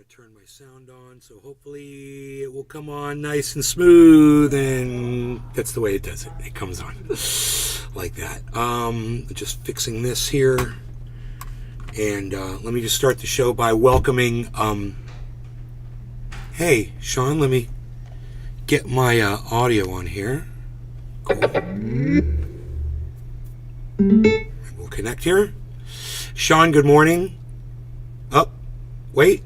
to turn my sound on, so hopefully it will come on nice and smooth, and that's the way it does it. It comes on like that. Just fixing this here, and let me just start the show by welcoming, hey, Sean, let me get my audio on here. Cool. We'll connect here. Sean, good morning. Oh, wait.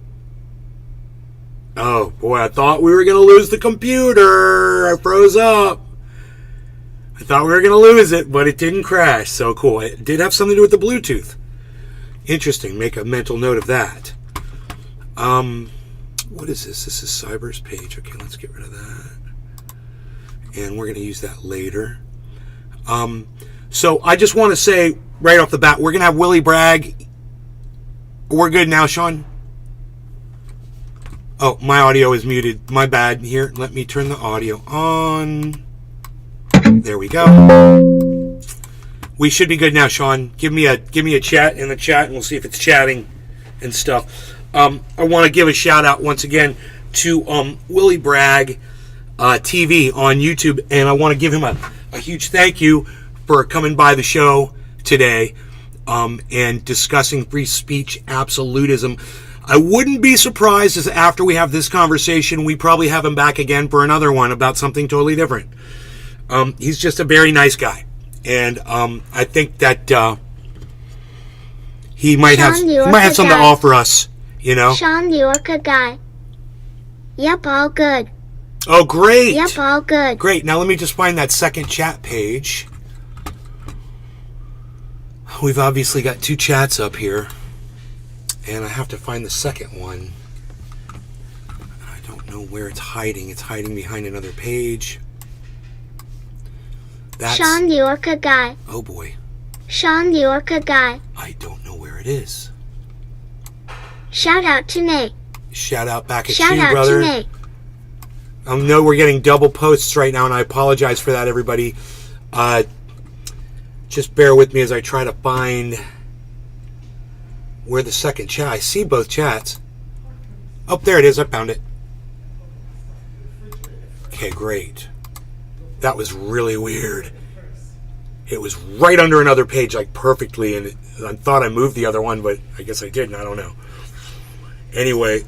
Oh, boy, I thought we were going to lose the computer. I froze up. I thought we were going to lose it, but it didn't crash. So cool. It did have something to do with the Bluetooth. Interesting. Make a mental note of that. What is this? This is Cyber's page. Okay, let's get rid of that. And we're going to use that later. So I just want to say right off the bat, we're going to have Willy Bragg. We're good now, Sean? Oh, my audio is muted. My bad. Here, let me turn the audio on. There we go. We should be good now, Sean. Give me a chat in the chat, and we'll see if it's chatting and stuff. I want to give a shout out once again to Willy Bragg TV on YouTube, and I want to give him a huge thank you for coming by the show today and discussing free speech absolutism. I wouldn't be surprised if after we have this conversation, we probably have him back again for another one about something totally different. He's just a very nice guy, and I think that he might have something to offer us. You know, Sean, the Orca guy. Yep, all good. Oh, great. Yep, all good. Great. Now let me just find that second chat page. We've obviously got two chats up here, and I have to find the second one. I don't know where it's hiding. It's hiding behind another page. That's... Sean, the Orca guy. Oh, boy. Sean, the Orca guy. I don't know where it is. Shout out to Nate. Shout out back at Shout you, out brother. to Nate. I know we're getting double posts right now, and I apologize for that, everybody. Just bear with me as I try to find where the second chat. I see both chats. Oh, there it is. I found it. Okay, great. That was really weird. It was right under another page, like perfectly, and I thought I moved the other one, but I guess I didn't. I don't know. Anyway,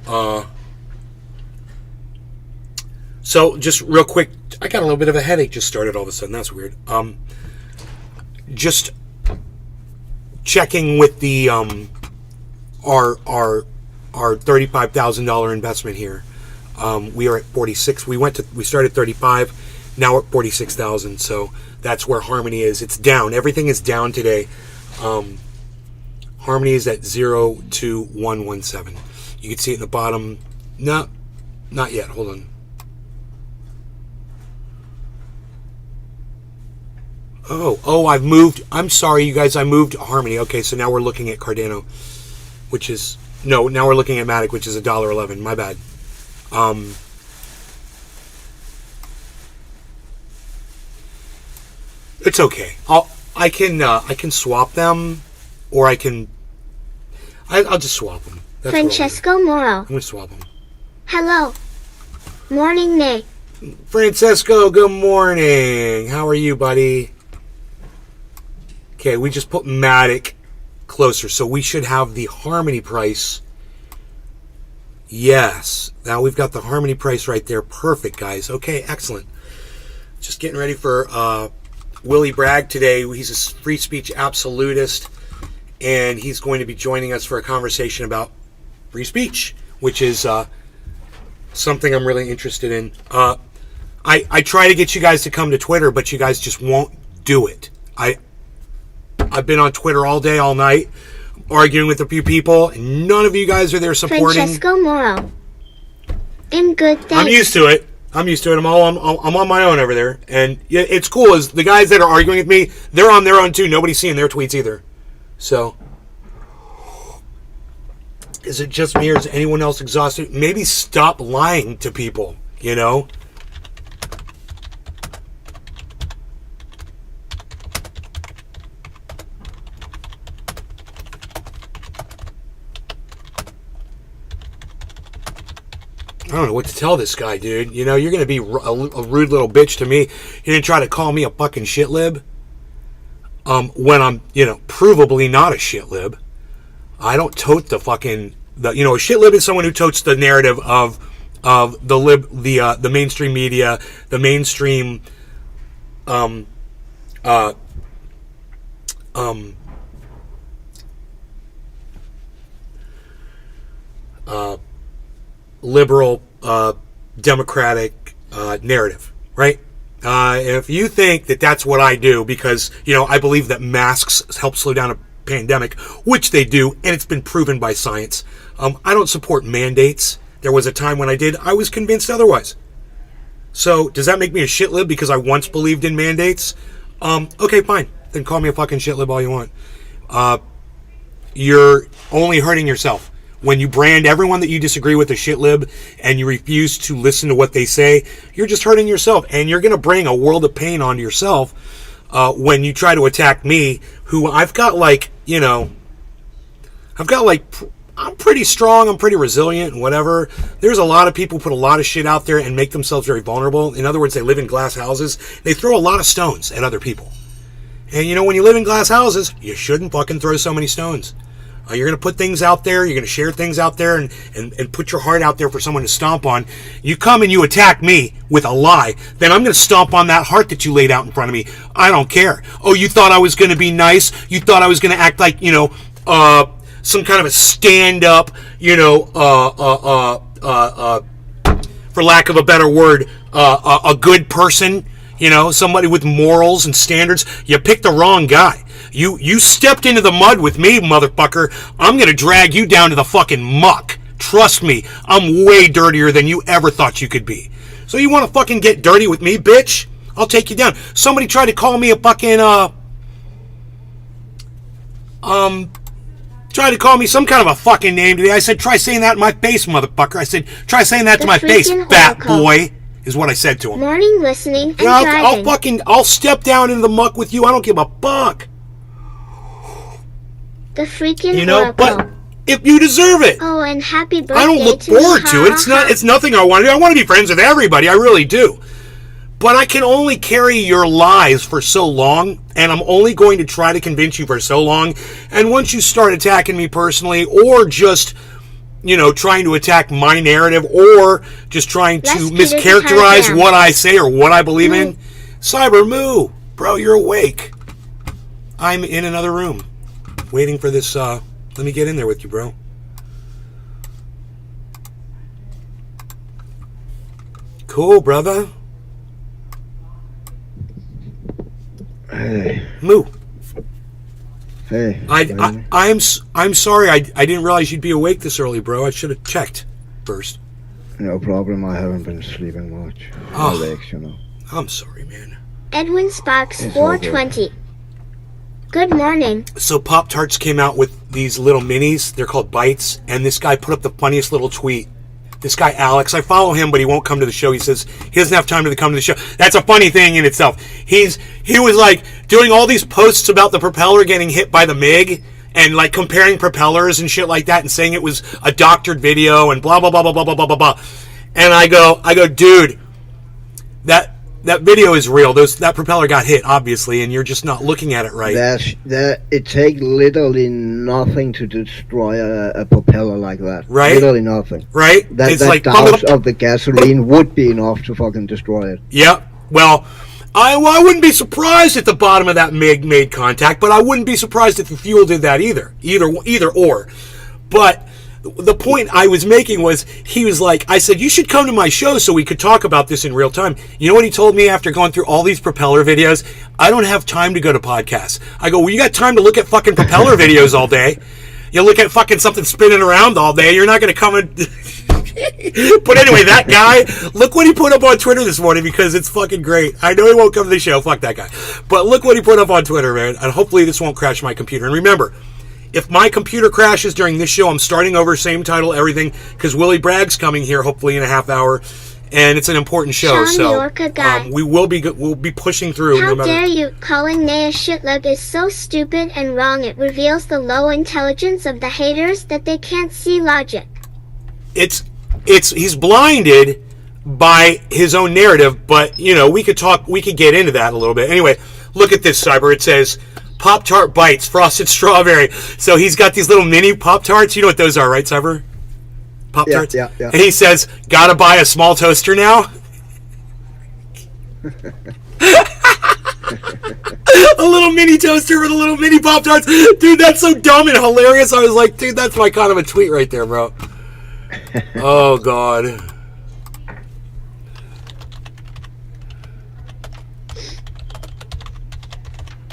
so just real quick, I got a little bit of a headache just started all of a sudden. That's weird. Just checking with the our $35,000 investment here. We are at 46. We started 35. Now we're at 46,000. So that's where Harmony is. It's down. Everything is down today. Harmony is at 02117. You can see it in the bottom. No, not yet. Hold on. Oh, I've moved. I'm sorry, you guys. I moved Harmony. Okay, so now we're looking at Cardano, which is... No, now we're looking at Matic, which is $1.11. My bad. It's okay. I can swap them, or I'll just swap them. That's Francesco Moro. I'm going to swap them. Hello. Morning, Nate. Francesco, good morning. How are you, buddy? Okay, we just put Matic closer, so we should have the Harmony price. Yes. Now we've got the Harmony price right there. Perfect, guys. Okay, excellent. Just getting ready for Willy Bragg today. He's a free speech absolutist, and he's going to be joining us for a conversation about free speech, which is something I'm really interested in. I try to get you guys to come to Twitter, but you guys just won't do it. I've been on Twitter all day, all night, arguing with a few people, and none of you guys are there supporting. Francesco Moro. In good thanks. I'm used to it. I'm on my own over there, and yeah, it's cool. Is the guys that are arguing with me, they're on their own too. Nobody's seeing their tweets either. So, is it just me, or is anyone else exhausted? Maybe stop lying to people. You know. I don't know what to tell this guy, dude. You know, you're going to be a rude little bitch to me. You're going to try to call me a fucking shit lib. When I'm, you know, provably not a shit lib. I don't tote the fucking, a shit lib is someone who totes the narrative of the mainstream media, the mainstream, liberal, democratic narrative, right? If you think that that's what I do because, you know, I believe that masks help slow down a pandemic, which they do, and it's been proven by science. I don't support mandates. There was a time when I did. I was convinced otherwise. So does that make me a shit lib because I once believed in mandates? Okay, fine. Then call me a fucking shit lib all you want. You're only hurting yourself. When you brand everyone that you disagree with a shit lib and you refuse to listen to what they say, you're just hurting yourself. And you're going to bring a world of pain onto yourself when you try to attack me, who I've got like, you know, I'm pretty strong, I'm pretty resilient and whatever. There's a lot of people who put a lot of shit out there and make themselves very vulnerable. In other words, they live in glass houses. They throw a lot of stones at other people. And you know, when you live in glass houses, you shouldn't fucking throw so many stones. You're going to put things out there. You're going to share things out there and put your heart out there for someone to stomp on. You come and you attack me with a lie, then I'm going to stomp on that heart that you laid out in front of me. I don't care. Oh, you thought I was going to be nice? You thought I was going to act like, you know, some kind of a stand-up, you know, for lack of a better word, a good person, you know, somebody with morals and standards. You picked the wrong guy. You stepped into the mud with me, motherfucker. I'm going to drag you down to the fucking muck. Trust me, I'm way dirtier than you ever thought you could be. So you want to fucking get dirty with me, bitch? I'll take you down. Somebody tried to call me a fucking, tried to call me some kind of a fucking name today. I said, try saying that in my face, motherfucker. I said, try saying that to my face, fat boy, is what I said to him. Morning listening and driving. I'll step down into the muck with you. I don't give a fuck. The freaking you know, Oracle. but if you deserve it. Oh, and happy birthday I don't look forward to it. It's nothing I want to do. I want to be friends with everybody. I really do. But I can only carry your lies for so long, and I'm only going to try to convince you for so long. And once you start attacking me personally, or just, you know, trying to attack my narrative, or just trying to mischaracterize what I say or what I believe in, Cyber Moo, bro, you're awake. I'm in another room, waiting for this. Let me get in there with you, bro. Cool, brother. Hey. Moo. Hey. I'm sorry. I didn't realize you'd be awake this early, bro. I should have checked first. No problem. I haven't been sleeping much. Oh. Legs, you know. I'm sorry, man. Edwin Spox It's 420. Good morning. So Pop-Tarts came out with these little minis. They're called Bites. And this guy put up the funniest little tweet. This guy, Alex, I follow him, but he won't come to the show. He says he doesn't have time to come to the show. That's a funny thing in itself. He was like doing all these posts about the propeller getting hit by the MiG and like comparing propellers and shit like that and saying it was a doctored video and blah, blah, blah, blah, blah, blah, blah, blah, blah. And I go, dude, that video is real. That propeller got hit, obviously, and you're just not looking at it right. It takes literally nothing to destroy a propeller like that. Right? Literally nothing. Right? That like douse of the gasoline would be enough to fucking destroy it. Yep. Well, I wouldn't be surprised if the bottom of that MiG made contact, but I wouldn't be surprised if the fuel did that either. Either or. But the point I was making was, he was like, I said, you should come to my show so we could talk about this in real time. You know what he told me after going through all these propeller videos? I don't have time to go to podcasts. I go, well, you got time to look at fucking propeller videos all day. You look at fucking something spinning around all day. You're not going to come and... But anyway, that guy, look what he put up on Twitter this morning, because it's fucking great. I know he won't come to the show. Fuck that guy. But look what he put up on Twitter, man. And hopefully this won't crash my computer. And remember, if my computer crashes during this show, I'm starting over, same title, everything, because Willy Bragg's coming here hopefully in a half hour, and it's an important show. Sean So we'll be pushing through. How dare you? Calling Naya shitlib is so stupid and wrong. It reveals the low intelligence of the haters that they can't see logic. he's blinded by his own narrative, but we could get into that a little bit. Anyway, look at this, Cyber. It says Pop-Tart Bites, frosted strawberry. So he's got these little mini Pop-Tarts. You know what those are, right, Cyber? Pop-Tarts? Yeah. And he says, gotta buy a small toaster now? A little mini toaster with a little mini Pop-Tarts. Dude, that's so dumb and hilarious. I was like, dude, that's my kind of a tweet right there, bro. Oh, God.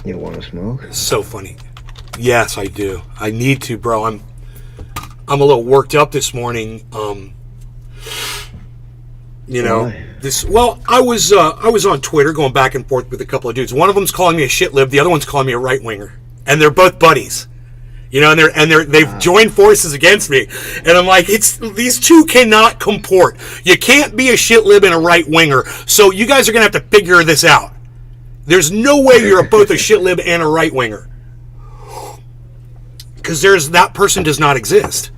You want to smoke? So funny. Yes, I do. I need to, bro. I'm a little worked up this morning. Why? I was on Twitter going back and forth with a couple of dudes. One of them's calling me a shit lib, the other one's calling me a right winger, and they're both buddies. They've joined forces against me, and I'm like, these two cannot comport. You can't be a shit lib and a right winger, so you guys are gonna have to figure this out. There's no way you're both a shit lib and a right winger, because that person does not exist.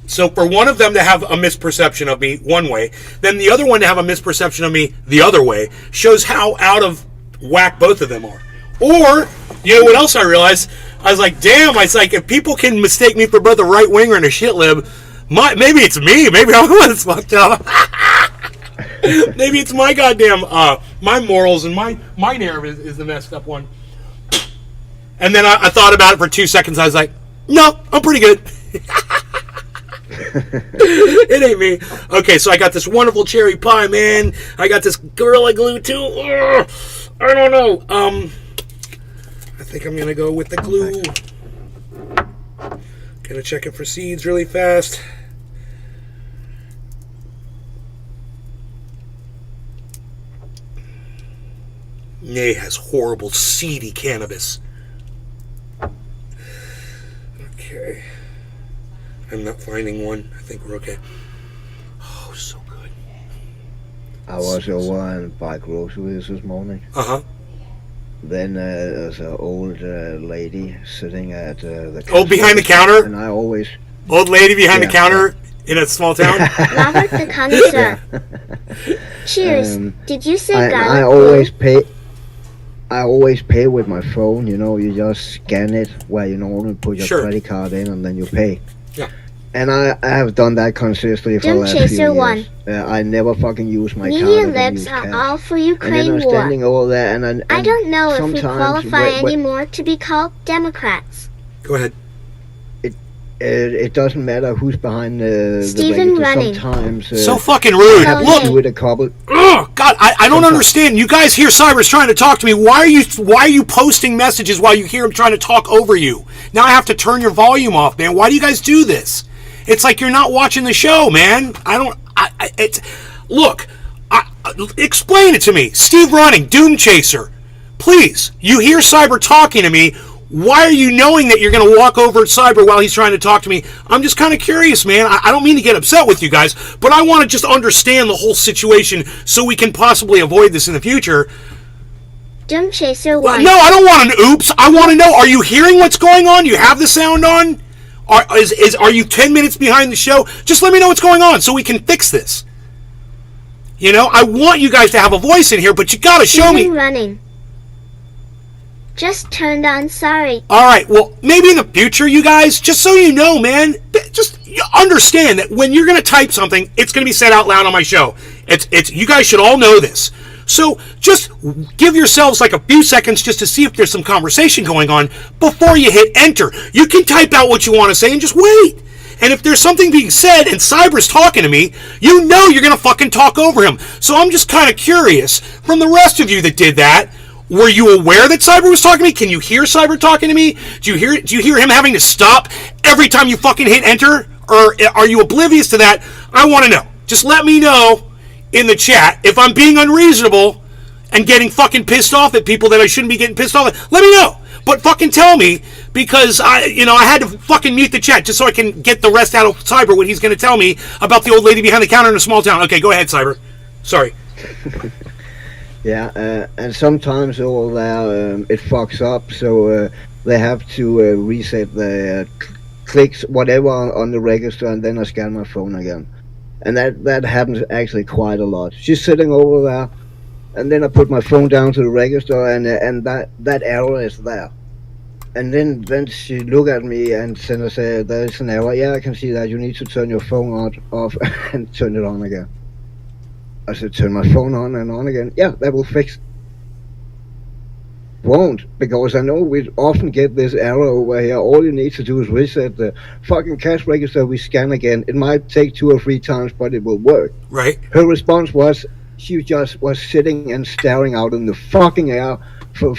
So for one of them to have a misperception of me one way, then the other one to have a misperception of me the other way, shows how out of whack both of them are. Or, what else I realized? I was like, damn, if people can mistake me for both a right winger and a shit lib, maybe it's me. Maybe I'm the one that's fucked up. Maybe it's my goddamn, my morals and my narrative is the messed up one. And then I thought about it for 2 seconds. I was like, no, I'm pretty good. It ain't me. Okay, so I got this wonderful cherry pie, man. I got this Gorilla Glue too. Ugh, I don't know. I think I'm gonna go with the glue. Gonna check it for seeds really fast. Nay has horrible seedy cannabis. Okay. I'm not finding one. I think we're okay. Oh, so good. I was over and buy groceries this morning. Uh-huh. Then there's an old lady sitting at the counter. Oh, behind the counter? And I always... Old lady behind the counter in a small town? Robert the connoisseur. Cheers. Did you say garlic? I always pay with my phone, you just scan it where you normally put your credit card in and then you pay. Yeah. And I have done that consistently for the last few years. One. I never fucking use my Media card. Media libs are all for Ukraine war. standing over there, and I don't know if we qualify anymore to be called Democrats. Go ahead. It doesn't matter who's behind the Stephen running. Sometimes so fucking rude. Look, with a couple. Oh God, I don't understand. You guys hear Cyber's trying to talk to me. Why are you posting messages while you hear him trying to talk over you? Now I have to turn your volume off, man. Why do you guys do this? It's like you're not watching the show, man. Look, explain it to me. Steve Running, Doom Chaser. Please, you hear Cyber talking to me. Why are you knowing that you're going to walk over at Cyber while he's trying to talk to me? I'm just kind of curious, man. I don't mean to get upset with you guys, but I want to just understand the whole situation so we can possibly avoid this in the future. Doom Chaser 1. No, I don't want an oops. I want to know, are you hearing what's going on? You have the sound on? Are you 10 minutes behind the show? Just let me know what's going on so we can fix this. I want you guys to have a voice in here, but you got to show me. Running. Just turned on, sorry. All right, well, maybe in the future, you guys, just so you know, man, just understand that when you're going to type something, it's going to be said out loud on my show. It's you guys should all know this. So just give yourselves like a few seconds just to see if there's some conversation going on before you hit enter. You can type out what you want to say and just wait. And if there's something being said and Cyber's talking to me, you know you're going to fucking talk over him. So I'm just kind of curious, from the rest of you that did that, were you aware that Cyber was talking to me? Can you hear Cyber talking to me? Do you hear him having to stop every time you fucking hit enter? Or are you oblivious to that? I want to know. Just let me know in the chat if I'm being unreasonable and getting fucking pissed off at people that I shouldn't be getting pissed off at. Let me know. But fucking tell me, because I had to fucking mute the chat just so I can get the rest out of Cyber what he's going to tell me about the old lady behind the counter in a small town. Okay, go ahead, Cyber. Sorry. Yeah, and sometimes over there it fucks up, so they have to reset the clicks whatever on the register, and then I scan my phone again. And that happens actually quite a lot. She's sitting over there, and then I put my phone down to the register, and that error is there. And then she look at me and then I say, there's an error. Yeah, I can see that. You need to turn your phone off and turn it on again. I said, turn my phone on and on again. Yeah, that will fix it. Won't, because I know we often get this error over here. All you need to do is reset the fucking cash register. We scan again. It might take 2 or 3 times, but it will work. Right. Her response was, she just was sitting and staring out in the fucking air for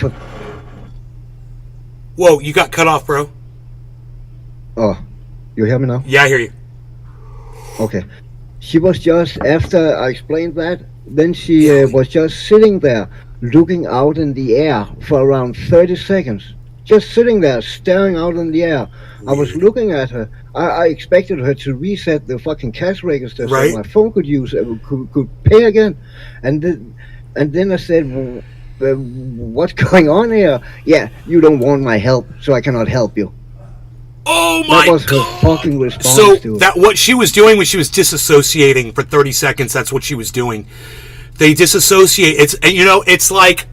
Whoa, you got cut off, bro. Oh, you hear me now? Yeah, I hear you. Okay. She was just, after I explained that, then she was just sitting there, looking out in the air for around 30 seconds. Just sitting there, staring out in the air. I was looking at her. I expected her to reset the fucking cash register so my phone could could pay again. And then I said, what's going on here? Yeah, you don't want my help, so I cannot help you. Oh my god! That was her fucking response so to it. That what she was doing when she was disassociating for 30 seconds. That's what she was doing. They disassociate. It's like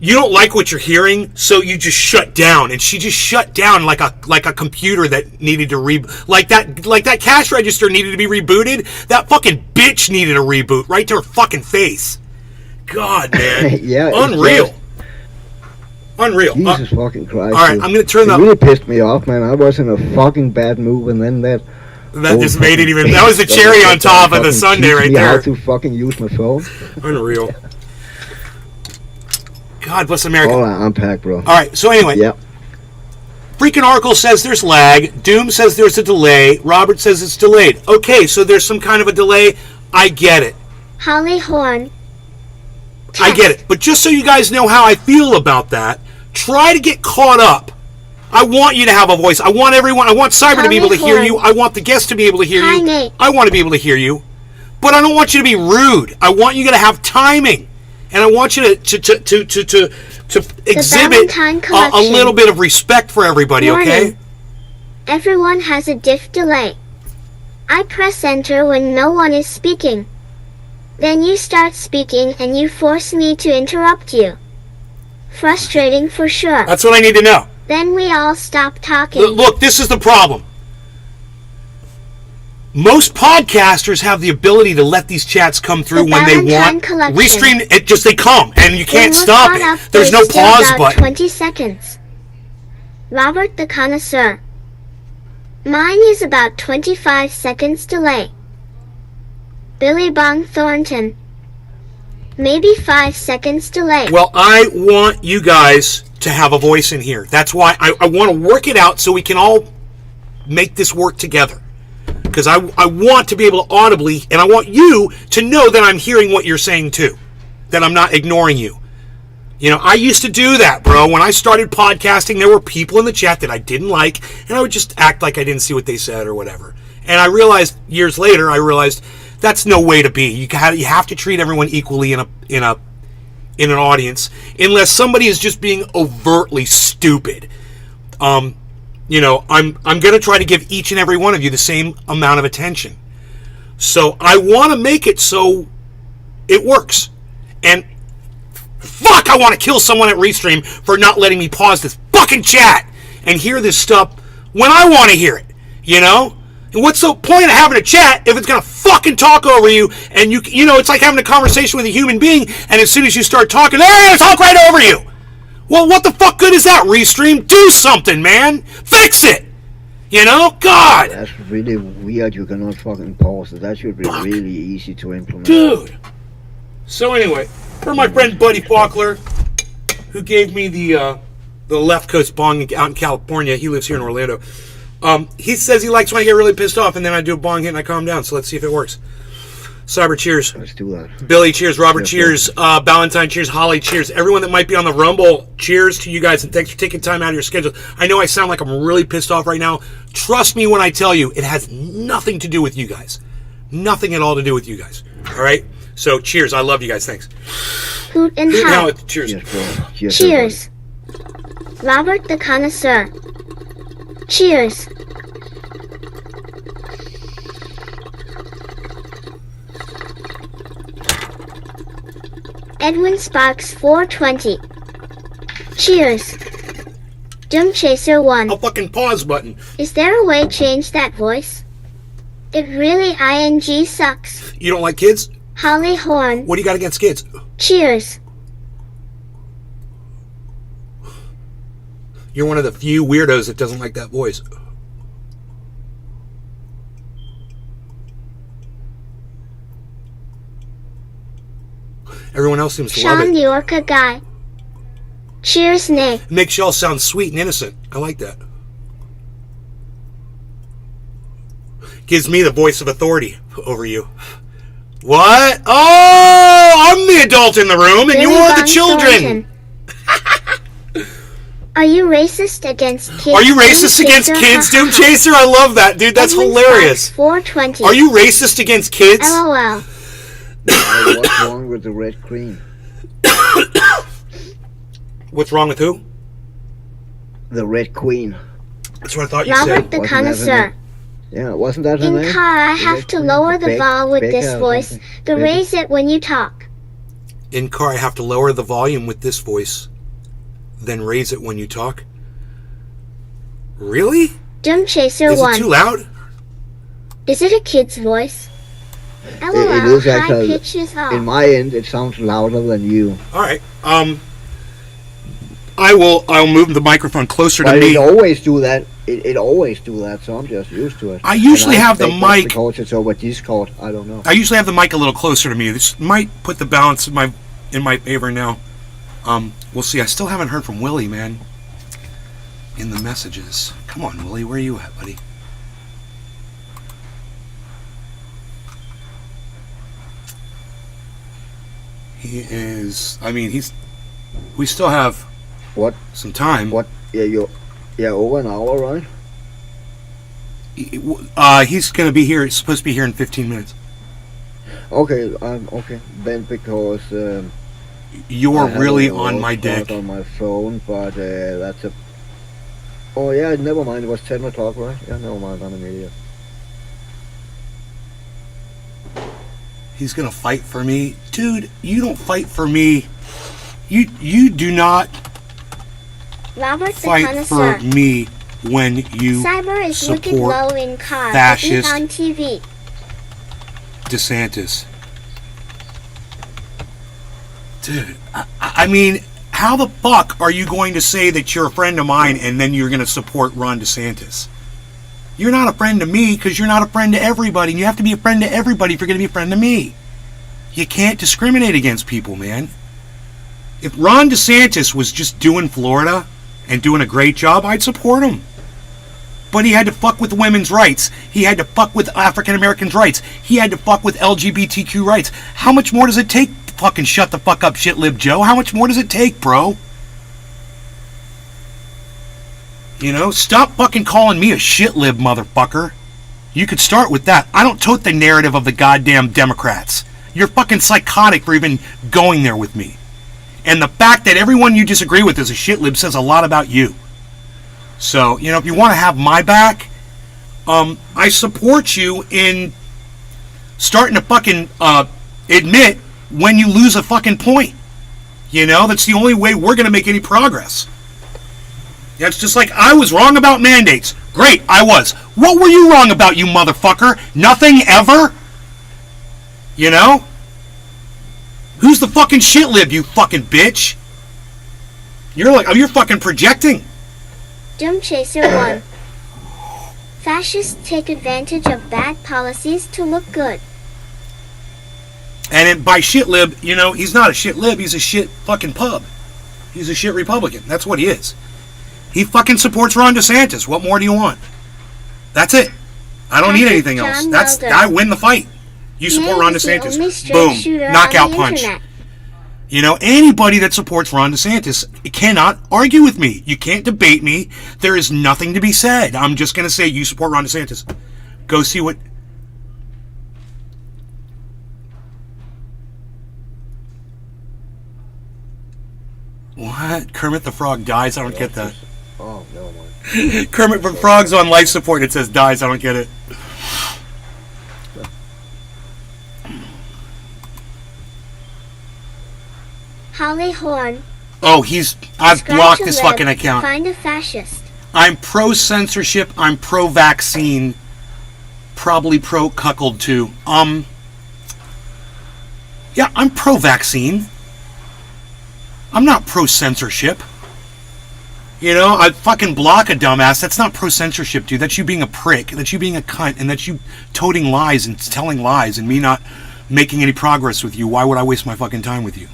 you don't like what you're hearing, so you just shut down. And she just shut down like a computer that needed to like that cash register needed to be rebooted. That fucking bitch needed a reboot right to her fucking face. God, man. Yeah, unreal. Unreal. Jesus fucking Christ. All right, I'm going to turn It really pissed me off, man. I was in a fucking bad mood, and then that just made it even. That was the cherry on top of the sundae right there. How to fucking use my phone. Unreal. God bless America. All right, unpack, bro. All right, so anyway. Yeah. Freaking Oracle says there's lag. Doom says there's a delay. Robert says it's delayed. Okay, so there's some kind of a delay. I get it. Holly Horn. I get it. But just so you guys know how I feel about that, try to get caught up. I want you to have a voice. I want everyone. I want Cyber to be able to hear you. I want the guests to be able to hear you. Nate. I want to be able to hear you. But I don't want you to be rude. I want you to have timing. And I want you to exhibit a little bit of respect for everybody, okay? Everyone has a diff delay. I press enter when no one is speaking. Then you start speaking and you force me to interrupt you. Frustrating for sure. That's what I need to know. Then we all stop talking. Look, this is the problem. Most podcasters have the ability to let these chats come through when they want. Restream, they come, and you can't stop it. There's no pause button. 20 seconds. Robert the Connoisseur. Mine is about 25 seconds delay. Billy Bong Thornton. Maybe 5 seconds delay. Well, I want you guys to have a voice in here. That's why I want to work it out so we can all make this work together. Because I want to be able to audibly, and I want you to know that I'm hearing what you're saying too. That I'm not ignoring you. You know, I used to do that, bro. When I started podcasting, there were people in the chat that I didn't like, and I would just act like I didn't see what they said or whatever. And I realized, years later, that's no way to be. You have to treat everyone equally in an audience, unless somebody is just being overtly stupid. I'm going to try to give each and every one of you the same amount of attention. So I want to make it so it works. And fuck, I want to kill someone at Restream for not letting me pause this fucking chat and hear this stuff when I want to hear it, you know? And what's the point of having a chat if it's going to fucking talk over you? And it's like having a conversation with a human being, and as soon as you start talking, they're going to talk right over you. Well, what the fuck good is that, Restream? Do something, man. Fix it. You know? God. That's really weird. You cannot fucking pause it. That should be really easy to implement. Dude. So anyway, for my friend Buddy Faulkner, who gave me the Left Coast bong out in California. He lives here in Orlando. He says he likes when I get really pissed off, and then I do a bong hit and I calm down. So let's see if it works. Cyber, cheers. Let's do that. Billy, cheers. Robert, cheers. Valentine, cheers. Holly, cheers. Everyone that might be on the Rumble, cheers to you guys, and thanks for taking time out of your schedule. I know I sound like I'm really pissed off right now. Trust me when I tell you, it has nothing to do with you guys. Nothing at all to do with you guys. All right? So, cheers. I love you guys. Thanks. Hoot and howl. Cheers. Yes, bro. Cheers. Robert the Connoisseur. Cheers. Edwin Sparks 420. Cheers. Doom Chaser 1. A fucking pause button. Is there a way to change that voice? It really ing sucks. You don't like kids? Holly Horn. What do you got against kids? Cheers. You're one of the few weirdos that doesn't like that voice. Everyone else seems to love Sean it. the Orca Guy. Cheers, Nick. It makes y'all sound sweet and innocent. I like that. Gives me the voice of authority over you. What? Oh, I'm the adult in the room and Billy you're the Von children. Thornton. Are you racist against kids? Are you racist against kids, Doom Chaser? I love that, dude. That's Edwin hilarious. Sparks 420. Are you racist against kids? LOL. What's wrong with the Red Queen? What's wrong with who? The Red Queen. That's what I thought you Robert said. the Wasn't that her Connoisseur. name? Yeah, wasn't that her In name? car, I The have Red to Queen? lower the vol with this Becca or voice something? to Becca? raise it when you talk. In car, I have to lower the volume with this voice, then raise it when you talk. Really? Doom Chaser Is 1. it too loud? Is it a kid's voice? LOL, It is high actually. pitch is off. In my end, it sounds louder than you. All right. I'll move the microphone closer to But me. it always do that. It always do that, so I'm just used to it. I usually And have the think that's mic. because it's over Discord. I don't know. I usually have the mic a little closer to me. This might put the balance in my favor now. We'll see. I still haven't heard from Willy, man. In the messages. Come on, Willy, where are you at, buddy? He is. I mean, we still have What? some time. What? Yeah, over an hour, right? He's gonna be here. He's supposed to be here in 15 minutes. Okay, okay. Then because You're I have really a on my hotspot dick. on my phone, but that's a. Oh yeah, never mind. It was 10 o'clock, right? Yeah, never mind. I'm an idiot. He's gonna fight for me, dude. You don't fight for me. You do not Robert the fight Connoisseur. for me when you Cyber is wicked support low in car, but fascist on TV. DeSantis. Dude, I mean, how the fuck are you going to say that you're a friend of mine and then you're going to support Ron DeSantis? You're not a friend to me because you're not a friend to everybody, and you have to be a friend to everybody if you're going to be a friend to me. You can't discriminate against people, man. If Ron DeSantis was just doing Florida and doing a great job, I'd support him. But he had to fuck with women's rights. He had to fuck with African Americans' rights. He had to fuck with LGBTQ rights. How much more does it take to fucking shut the fuck up, shit lib Joe? How much more does it take, bro? You know, stop fucking calling me a shit lib, motherfucker. You could start with that. I don't tote the narrative of the goddamn Democrats. You're fucking psychotic for even going there with me. And the fact that everyone you disagree with is a shit lib says a lot about you. So, you know, if you want to have my back, I support you in starting to fucking admit when you lose a fucking point. You know, that's the only way we're going to make any progress. That's just like I was wrong about mandates. Great, I was. What were you wrong about, you motherfucker? Nothing ever? You know? Who's the fucking shit lib, you fucking bitch? You're fucking projecting. Doom Chaser 1. Fascists take advantage of bad policies to look good. And by shit lib, you know, he's not a shit lib, he's a shit fucking pub. He's a shit Republican. That's what he is. He fucking supports Ron DeSantis. What more do you want? That's it. I don't need anything else. I win the fight. You support Ron DeSantis. Boom. Knockout punch. You know, anybody that supports Ron DeSantis cannot argue with me. You can't debate me. There is nothing to be said. I'm just going to say you support Ron DeSantis. Go see what... What? Kermit the Frog dies? I don't get that. Oh No more. Kermit the Frog's on life support. It says dies. I don't get it. Holly Horn. Oh, I've Scratch blocked a this web, fucking account. Find a fascist. I'm pro-censorship. I'm pro-vaccine. Probably pro-cuckold too. Yeah, I'm pro-vaccine. I'm not pro-censorship. You know, I'd fucking block a dumbass. That's not pro-censorship, dude. That's you being a prick. That's you being a cunt. And that's you toting lies and telling lies and me not making any progress with you. Why would I waste my fucking time with you?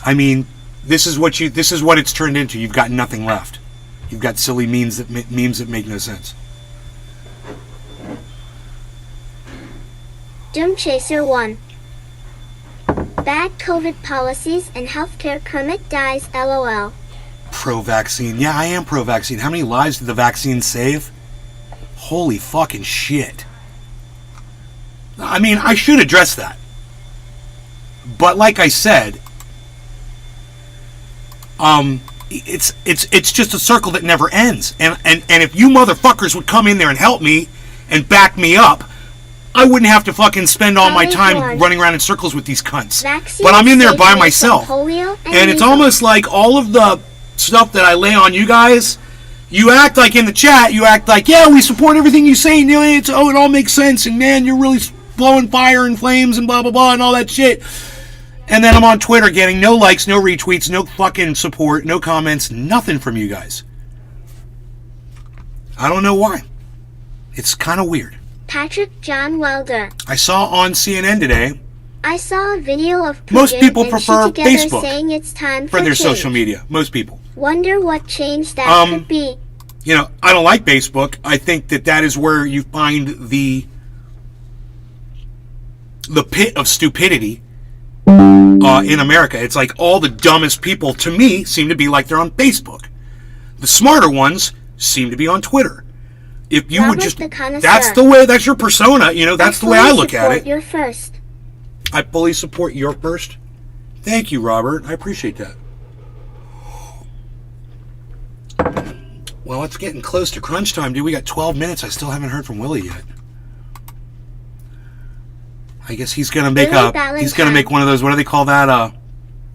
I mean, this is what it's turned into. You've got nothing left. You've got silly memes that make no sense. Doom Chaser 1. Bad COVID policies and healthcare. Kermit dies. LOL. Pro-vaccine. Yeah, I am pro-vaccine. How many lives did the vaccine save? Holy fucking shit. I mean, I should address that. But like I said, it's just a circle that never ends. And if you motherfuckers would come in there and help me and back me up, I wouldn't have to fucking spend all my time running around in circles with these cunts. But I'm in there by myself. And it's almost like all of the stuff that I lay on you guys, you act like in the chat, you act like, yeah, we support everything you say, and it all makes sense, and man, you're really blowing fire and flames and blah, blah, blah, and all that shit. And then I'm on Twitter getting no likes, no retweets, no fucking support, no comments, nothing from you guys. I don't know why. It's kind of weird. Patrick John Welder. I saw on CNN today. I saw a video of Putin Most people and prefer she together Facebook saying it's time for their change. social media. Most people. Wonder what change that could be. You know, I don't like Facebook. I think that is where you find the pit of stupidity in America. It's like all the dumbest people, to me, seem to be like they're on Facebook. The smarter ones seem to be on Twitter. If you Robert would just, the Connoisseur. that's the way, that's your persona, you know, that's the way I look at it. You're first. I fully support your first. Thank you, Robert. I appreciate that. Well, it's getting close to crunch time, dude. We got 12 minutes. I still haven't heard from Willy yet. I guess he's gonna make one of those, what do they call that?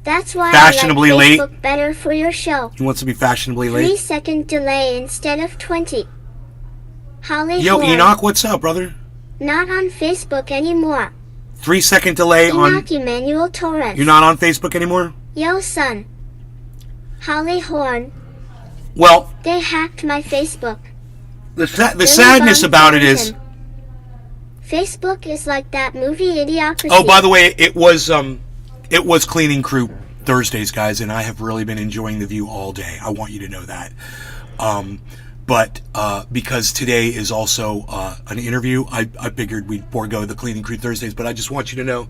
That's why fashionably I like late. Facebook better for your show. He wants to be fashionably late. 3-second delay instead of 20. Holly Yo, Horn. Enoch, what's up, brother? Not on Facebook anymore. 3-second delay Enoch Emmanuel Torres. You're not on Facebook anymore? Yo, son. Holly Horn. Well, they hacked my Facebook. The sadness about it is, Facebook is like that movie Idiocracy. Oh, by the way, it was Cleaning Crew Thursdays, guys, and I have really been enjoying the view all day. I want you to know that. But because today is also an interview, I figured we'd forego the Cleaning Crew Thursdays. But I just want you to know,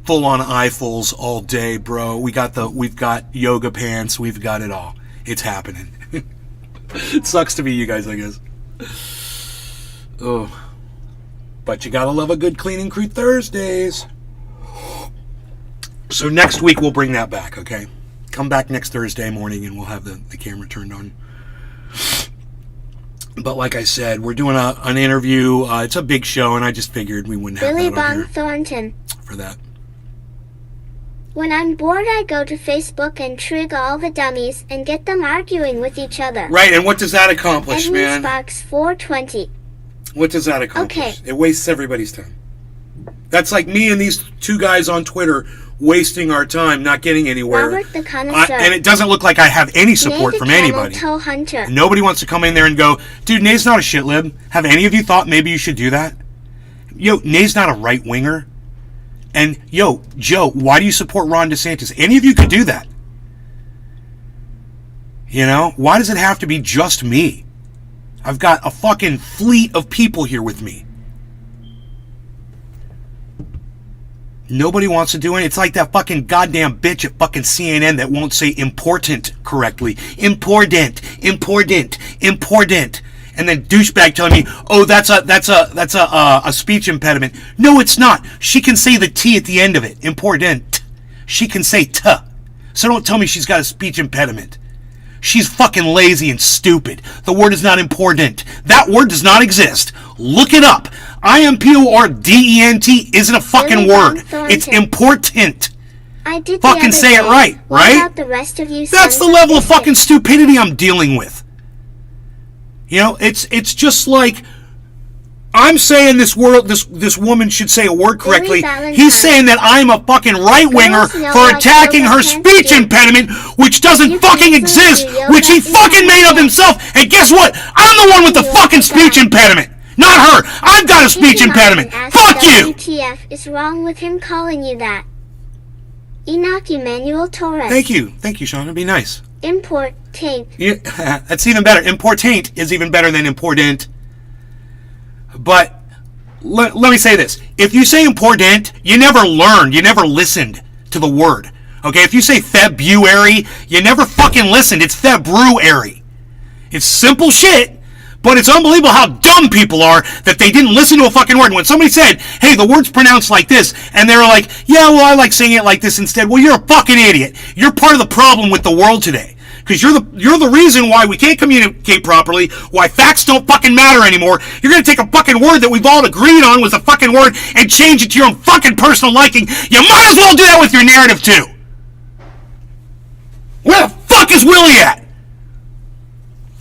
full on eyefuls all day, bro. We've got yoga pants. We've got it all. It's happening. It sucks to be you guys, I guess. Oh, but you gotta love a good Cleaning Crew Thursdays. So next week we'll bring that back, okay? Come back next Thursday morning and we'll have the camera turned on. But like I said, we're doing an interview. It's a big show, and I just figured we wouldn't have Billy that on here Thornton. for that. When I'm bored, I go to Facebook and trig all the dummies and get them arguing with each other. Right, and what does that accomplish, Edwin man? Sparks 420. What does that accomplish? Okay. It wastes everybody's time. That's like me and these two guys on Twitter wasting our time, not getting anywhere. Robert the Connoisseur. And it doesn't look like I have any support from anybody. Toe Hunter. Nobody wants to come in there and go, dude, Nay's not a shit lib. Have any of you thought maybe you should do that? Yo, Nay's not a right winger. And yo, Joe, why do you support Ron DeSantis? Any of you could do that. You know, why does it have to be just me? I've got a fucking fleet of people here with me. Nobody wants to do it. It's like that fucking goddamn bitch at fucking CNN that won't say important correctly. Important. and then douchebag telling me, oh, that's a speech impediment. No, it's not. She can say the T at the end of it. Important. She can say T. So don't tell me she's got a speech impediment. She's fucking lazy and stupid. The word is not important. That word does not exist. Look it up. IMPORDENT isn't a fucking word. It's important. I did fucking say it right, right? About the rest of you? That's the level of fucking stupidity I'm dealing with. You know, it's just like I'm saying this woman should say a word correctly. He's saying that I'm a fucking right-winger for attacking her speech impediment, which doesn't fucking exist, which he fucking made up himself. And guess what? I'm the one with the fucking speech impediment, not her. I've got a speech impediment. Fuck you! WTF is wrong with him calling you that? Enoch Emmanuel Torres. Thank you, Sean. It'd be nice. Important. Yeah, that's even better. Important is even better than important. But let me say this. If you say important, you never learned. You never listened to the word. Okay? If you say February, you never fucking listened. It's February. It's simple shit, but it's unbelievable how dumb people are that they didn't listen to a fucking word. When somebody said, hey, the word's pronounced like this, and they were like, yeah, well, I like saying it like this instead. Well, you're a fucking idiot. You're part of the problem with the world today. Because you're the reason why we can't communicate properly, why facts don't fucking matter anymore. You're going to take a fucking word that we've all agreed on was a fucking word and change it to your own fucking personal liking. You might as well do that with your narrative too. Where the fuck is Willy at?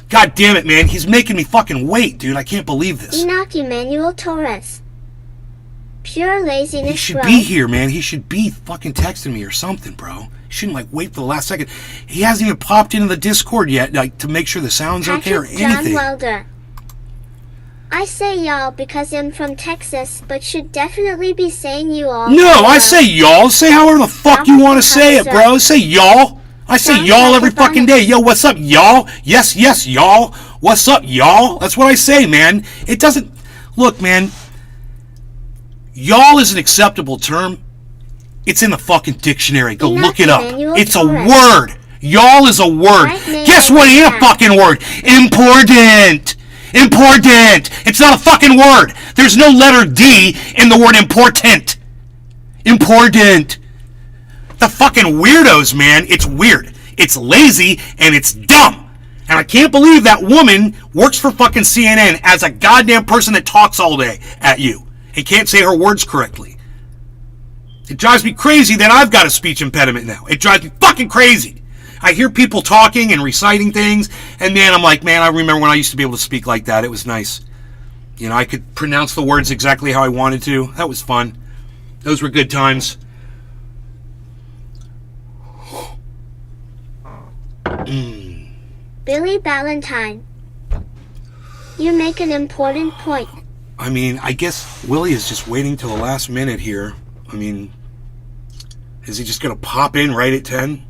God damn it, man. He's making me fucking wait, dude. I can't believe this. Enoch Emmanuel Torres. Pure laziness, He should be here, man. He should be fucking texting me or something, bro. He shouldn't, like, wait for the last second. He hasn't even popped into the Discord yet, like, to make sure the sound's okay or anything. John Welder. I say y'all because I'm from Texas, but should definitely be saying you all. No, I say y'all. Say however the fuck you want to say it, bro. Say y'all. I say y'all every fucking day. Yo, what's up, y'all? Yes, y'all. What's up, y'all? That's what I say, man. It doesn't... Look, man. Y'all is an acceptable term. It's in the fucking dictionary. Go look it up. It's a word. Y'all is a word. Guess what ain't a fucking word? Important. Important. It's not a fucking word. There's no letter D in the word important. Important. The fucking weirdos, man. It's weird. It's lazy and it's dumb. And I can't believe that woman works for fucking CNN as a goddamn person that talks all day at you and can't say her words correctly. It drives me crazy that I've got a speech impediment now. It drives me fucking crazy. I hear people talking and reciting things, and then I'm like, man, I remember when I used to be able to speak like that. It was nice. You know, I could pronounce the words exactly how I wanted to. That was fun. Those were good times. Billy Ballantyne. You make an important point. I mean, I guess Willy is just waiting till the last minute here. I mean, is he just going to pop in right at 10?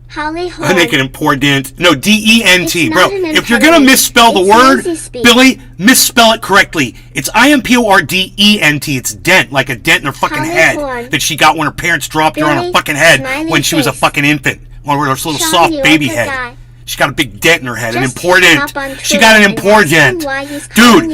Holly I make it important. No, D-E-N-T. Bro, if you're going to misspell the word, Billy, misspell it correctly. It's I-M-P-O-R-D-E-N-T. It's dent, like a dent in her fucking head that she got when her parents dropped her on her fucking head when she was a fucking infant. Or her little soft baby head. She got a big dent in her head. An important. She got an important. Dude,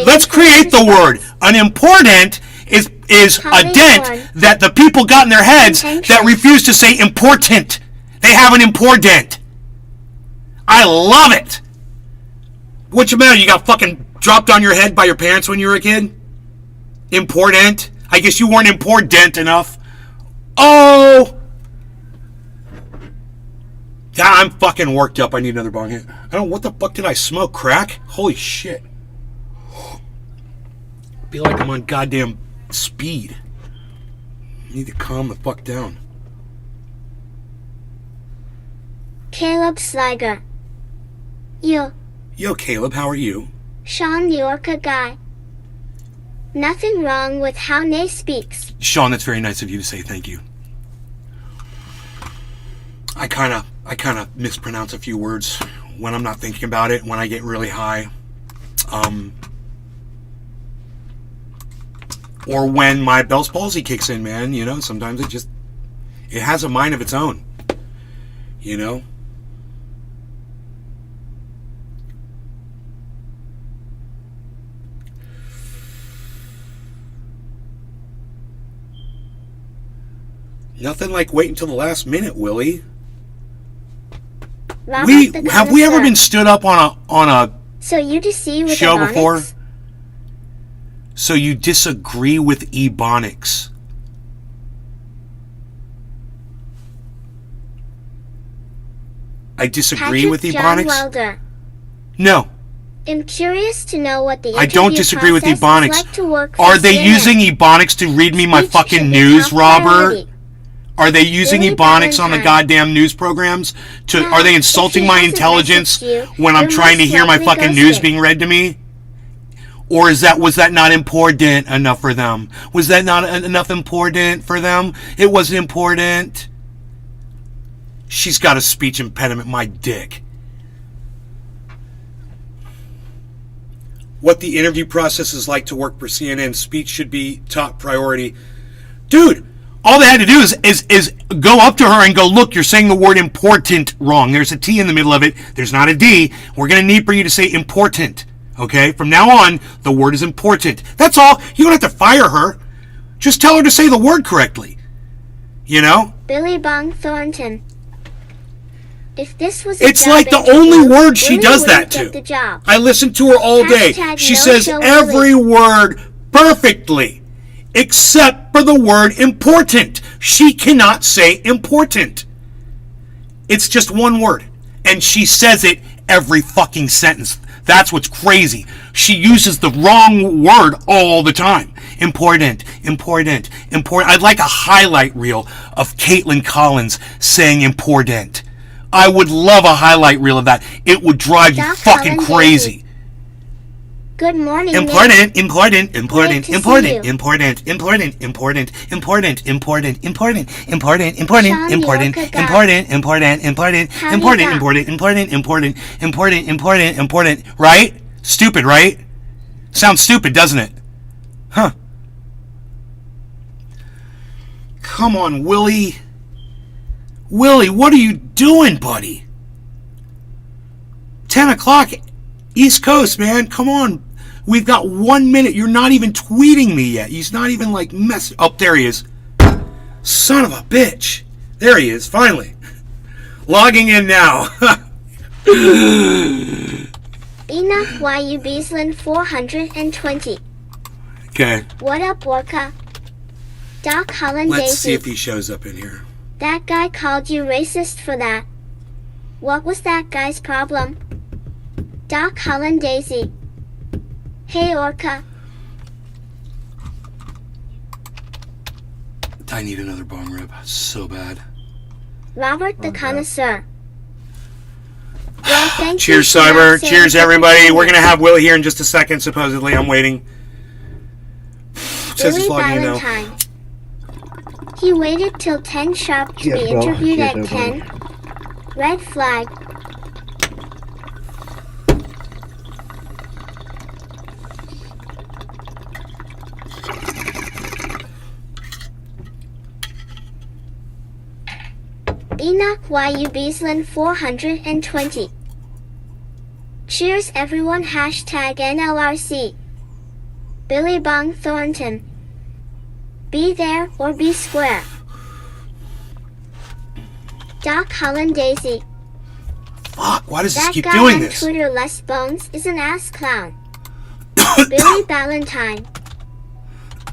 let's create the word. An important is a dent that the people got in their heads that refuse to say important. They have an important. I love it. What's your matter? You got fucking dropped on your head by your parents when you were a kid? Important? I guess you weren't important enough. Oh! Yeah, I'm fucking worked up. I need another bong hit. I don't... What the fuck did I smoke? Crack? Holy shit. I feel like I'm on goddamn speed. I need to calm the fuck down. Caleb Sliger. Yo, Caleb, how are you? Sean the Orca guy. Nothing wrong with how Nay speaks. Sean, that's very nice of you to say thank you. I kind of mispronounce a few words when I'm not thinking about it, when I get really high. Or when my Bell's palsy kicks in, man. You know, sometimes it has a mind of its own. You know? Nothing like waiting until the last minute, Willy. Robert the Have we ever connoisseur. been stood up on a So you disagree with show Ebonics? before? So you disagree with Ebonics? I disagree Patrick with John Ebonics? Welder. No, I'm curious to know what the I don't interview disagree with process is Ebonics. like to work for Are they CNN. using Ebonics to read me my Speech fucking should be news, top Robert? priority. Are they using Willy Ebonics on the Valentine. goddamn news programs? No, Are they if insulting he my hasn't intelligence messaged you, when I'm you're trying to most hear my likely fucking news ghosted. being read to me? Or was that not important enough for them? Was that not enough important for them? It wasn't important. She's got a speech impediment, my dick. What the interview process is like to work for CNN. Speech should be top priority. Dude, all they had to do is go up to her and go, look, you're saying the word important wrong. There's a T in the middle of it. There's not a D. We're going to need for you to say important. Okay? From now on, the word is important. That's all. You don't have to fire her. Just tell her to say the word correctly. You know? Billy Bong Thornton. If this was a It's job like the interview, only word she Willy does wouldn't that to. get the job. I listen to her all day. Hashtag She no says show every Willy. word perfectly, except for the word important. She cannot say important. It's just one word, and she says it every fucking sentence. That's what's crazy. She uses the wrong word all the time. Important, important, important. I'd like a highlight reel of Caitlin Collins saying important. I would love a highlight reel of that. It would drive you Doc fucking Holland crazy. Good morning, Nick. Important. Great Important. to see Important. you. Important. Important. Important. Important. Important. Important. Important. Important. Sean Important. Yorka got- Important. Important. Important. How you Important. got? Important. Important. Important. Important. Important. Important. Right? Stupid, right? Sounds stupid, doesn't it? Huh. Come on, Willy. Willy, what are you doing, buddy? 10 o'clock East Coast, man. Come on. We've got 1 minute. You're not even tweeting me yet. He's not even like Oh, there he is. Son of a bitch. There he is, finally. Logging in now. Enoch YU Beaslin 420. Okay. What up, Orca? Doc Holland Let's see Daisy. if he shows up in here. That guy called you racist for that. What was that guy's problem? Doc Holland Daisy. Hey, Orca. I need another bong rib. So bad. Robert the connoisseur. Well, thank Cheers, you for Cyber. not saying Cheers, such a everybody. thing. We're going to have Willy here in just a second, supposedly. I'm waiting. Says he's Billy logging in now. Valentine. He waited till 10 sharp to Yes, be bro. interviewed Yes, at bro. 10. Red flag. Enoch YU Beaslin 420. Cheers everyone, hashtag NLRC. Billy Bong Thornton. Be there or be square. Doc Holland Daisy. Fuck, why does this That keep guy doing on this? Twitter, Les Bones, is an ass clown. Billy Valentine.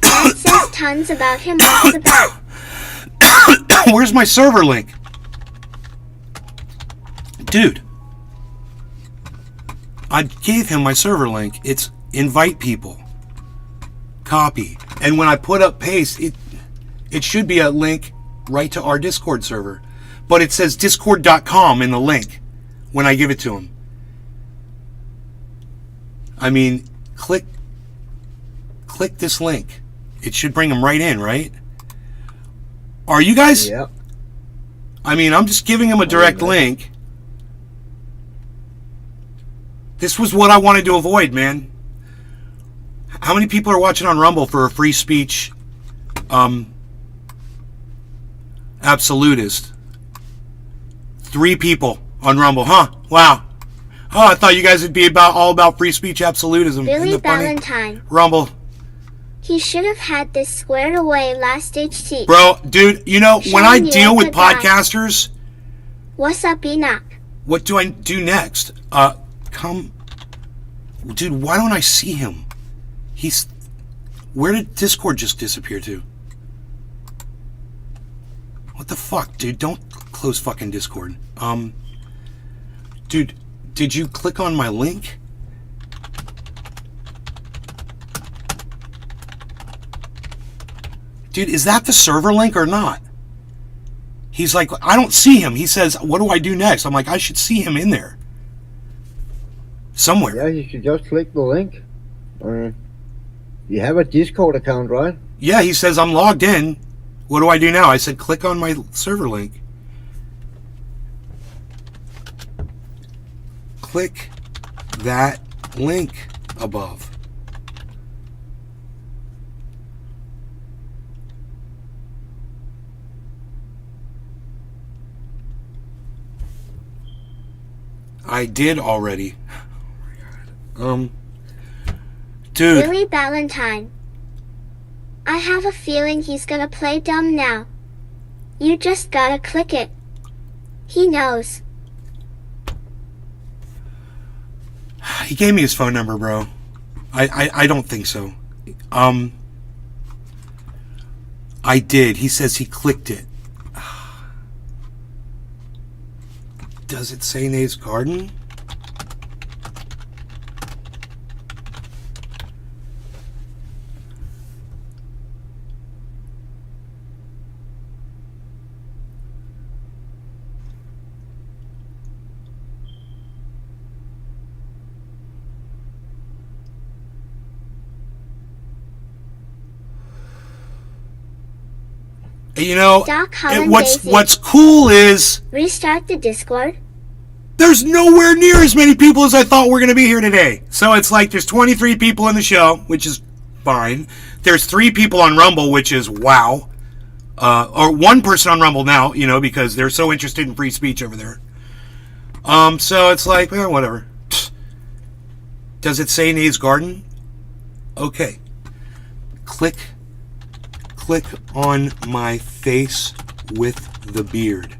That says tons about him off the bat. Where's my server link? Dude. I gave him my server link. It's invite people. Copy. And when I put up paste, it should be a link right to our Discord server. But it says discord.com in the link when I give it to him. I mean, click this link. It should bring him right in, right? Are you guys? Yep. I mean, I'm just giving him a direct man. link. This was what I wanted to avoid, man. How many people are watching on Rumble for a free speech absolutist? 3 people on Rumble, huh? Wow. Oh, I thought you guys would be all about free speech absolutism. Billy Isn't it funny? Valentine. Rumble. He should have had this squared away last HT. Bro, dude, you know, when I Sean, deal you're with a good guy. podcasters, What's up, Enoch? what do I do next? Dude, why don't I see him? Where did Discord just disappear to? What the fuck, dude? Don't close fucking Discord. Dude, did you click on my link? Dude, is that the server link or not? He's like, I don't see him. He says, what do I do next? I'm like, I should see him in there. Somewhere. Yeah, you should just click the link. You have a Discord account, right? Yeah, he says, I'm logged in. What do I do now? I said, click on my server link. Click that link above. I did already. Dude. Willy Valentine. I have a feeling he's gonna play dumb now. You just gotta click it. He knows. He gave me his phone number, bro. I don't think so. I did. He says he clicked it. Does it say Nate's Garden? You know, Doc Holland what's Daisy. cool is Restart the Discord. there's nowhere near as many people as I thought were going to be here today. So it's like there's 23 people in the show, which is fine. There's 3 people on Rumble, which is wow. Or 1 person on Rumble now, you know, because they're so interested in free speech over there. So it's like, whatever. Does it say Nate's Garden? Okay. Click on my face with the beard.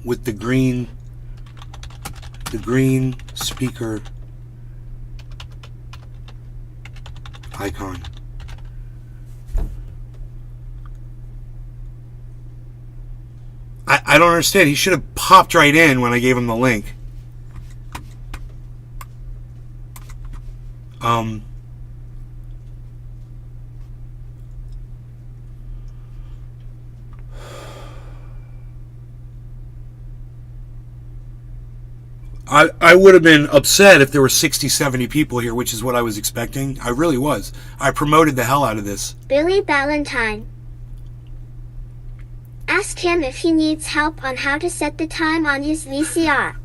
With the green speaker icon. I don't understand. He should have popped right in when I gave him the link. I would have been upset if there were 60, 70 people here, which is what I was expecting. I really was. I promoted the hell out of this. Billy Valentine. Ask him if he needs help on how to set the time on his VCR.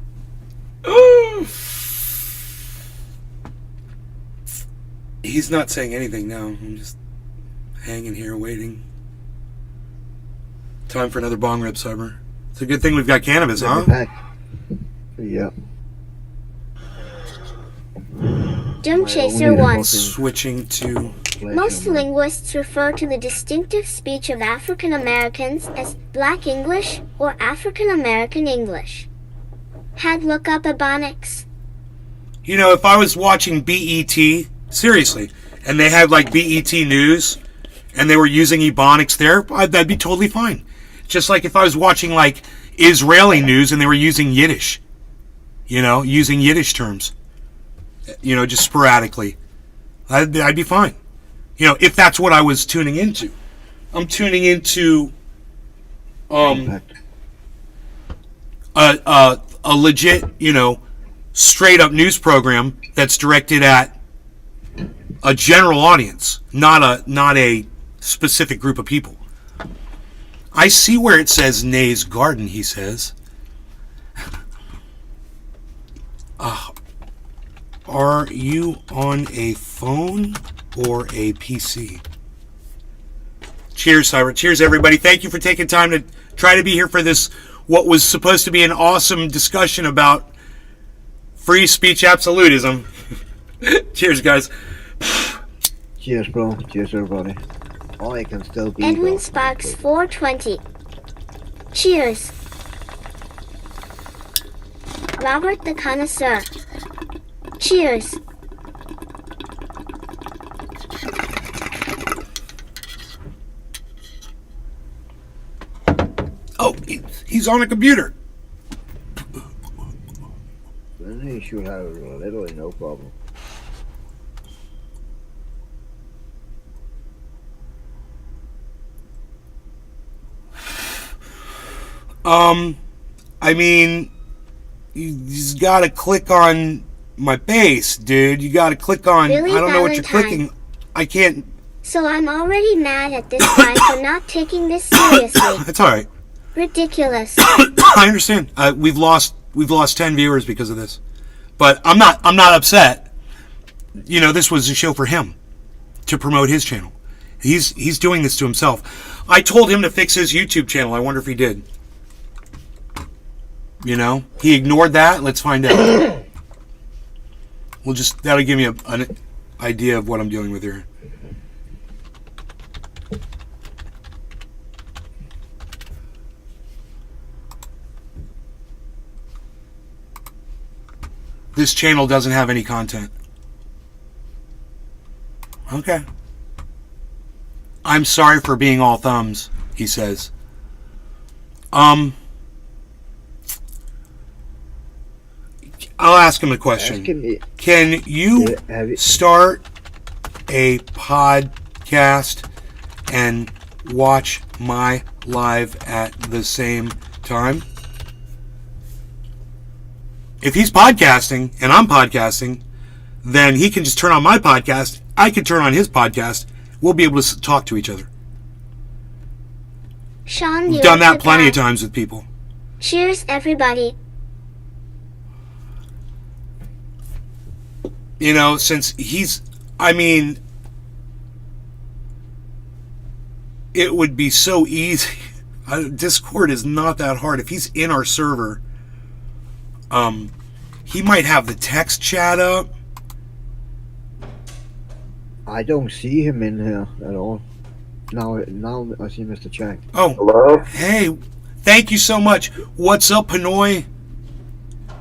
He's not saying anything now. I'm just hanging here waiting. Time for another bong rip, Summer. It's a good thing we've got cannabis, huh? Yeah. Doom Chaser 1. Switching to... Most linguists refer to the distinctive speech of African Americans as Black English or African American English. Had look up Ebonics. You know, if I was watching BET, seriously, and they had like BET News, and they were using Ebonics there, that'd be totally fine. Just like if I was watching like Israeli news and they were using Yiddish. You know, using Yiddish terms. You know, just sporadically. I'd be fine. You know, if that's what I was tuning into. I'm tuning into a legit, you know, straight up news program that's directed at a general audience, not a specific group of people. I see where it says Nay's Garden, he says. Are you on a phone or a PC? Cheers, Cyber. Cheers, everybody. Thank you for taking time to try to be here for this, what was supposed to be an awesome discussion about free speech absolutism. Cheers, guys. Cheers, bro. Cheers, everybody. Oh, I can still be. Edwin Sparks 420. Cheers. Robert the Connoisseur. Cheers. Oh, he's on a computer. Then he should have literally no problem. I mean, you just gotta click on my face, dude. You gotta click on, Billy I don't know what you're Valentine. clicking. I can't, So I'm already mad at this guy for not taking this seriously. it's alright. Ridiculous. I understand. We've lost 10 viewers because of this. But I'm not upset. You know, this was a show for him to promote his channel. He's doing this to himself. I told him to fix his YouTube channel. I wonder if he did. You know, he ignored that. Let's find out. That'll give me an idea of what I'm dealing with here. This channel doesn't have any content. Okay. I'm sorry for being all thumbs, he says. I'll ask him a question. Can you start a podcast and watch my live at the same time? If he's podcasting and I'm podcasting, then he can just turn on my podcast. I can turn on his podcast. We'll be able to talk to each other. Sean, We've done that plenty of times with people. Cheers, everybody. You know, since he's, I mean, it would be so easy. Discord is not that hard. If he's in our server, he might have the text chat up. I don't see him in here at all. Now I see Mr. Chang. Oh, Hello? hey, thank you so much. What's up, Pinoy?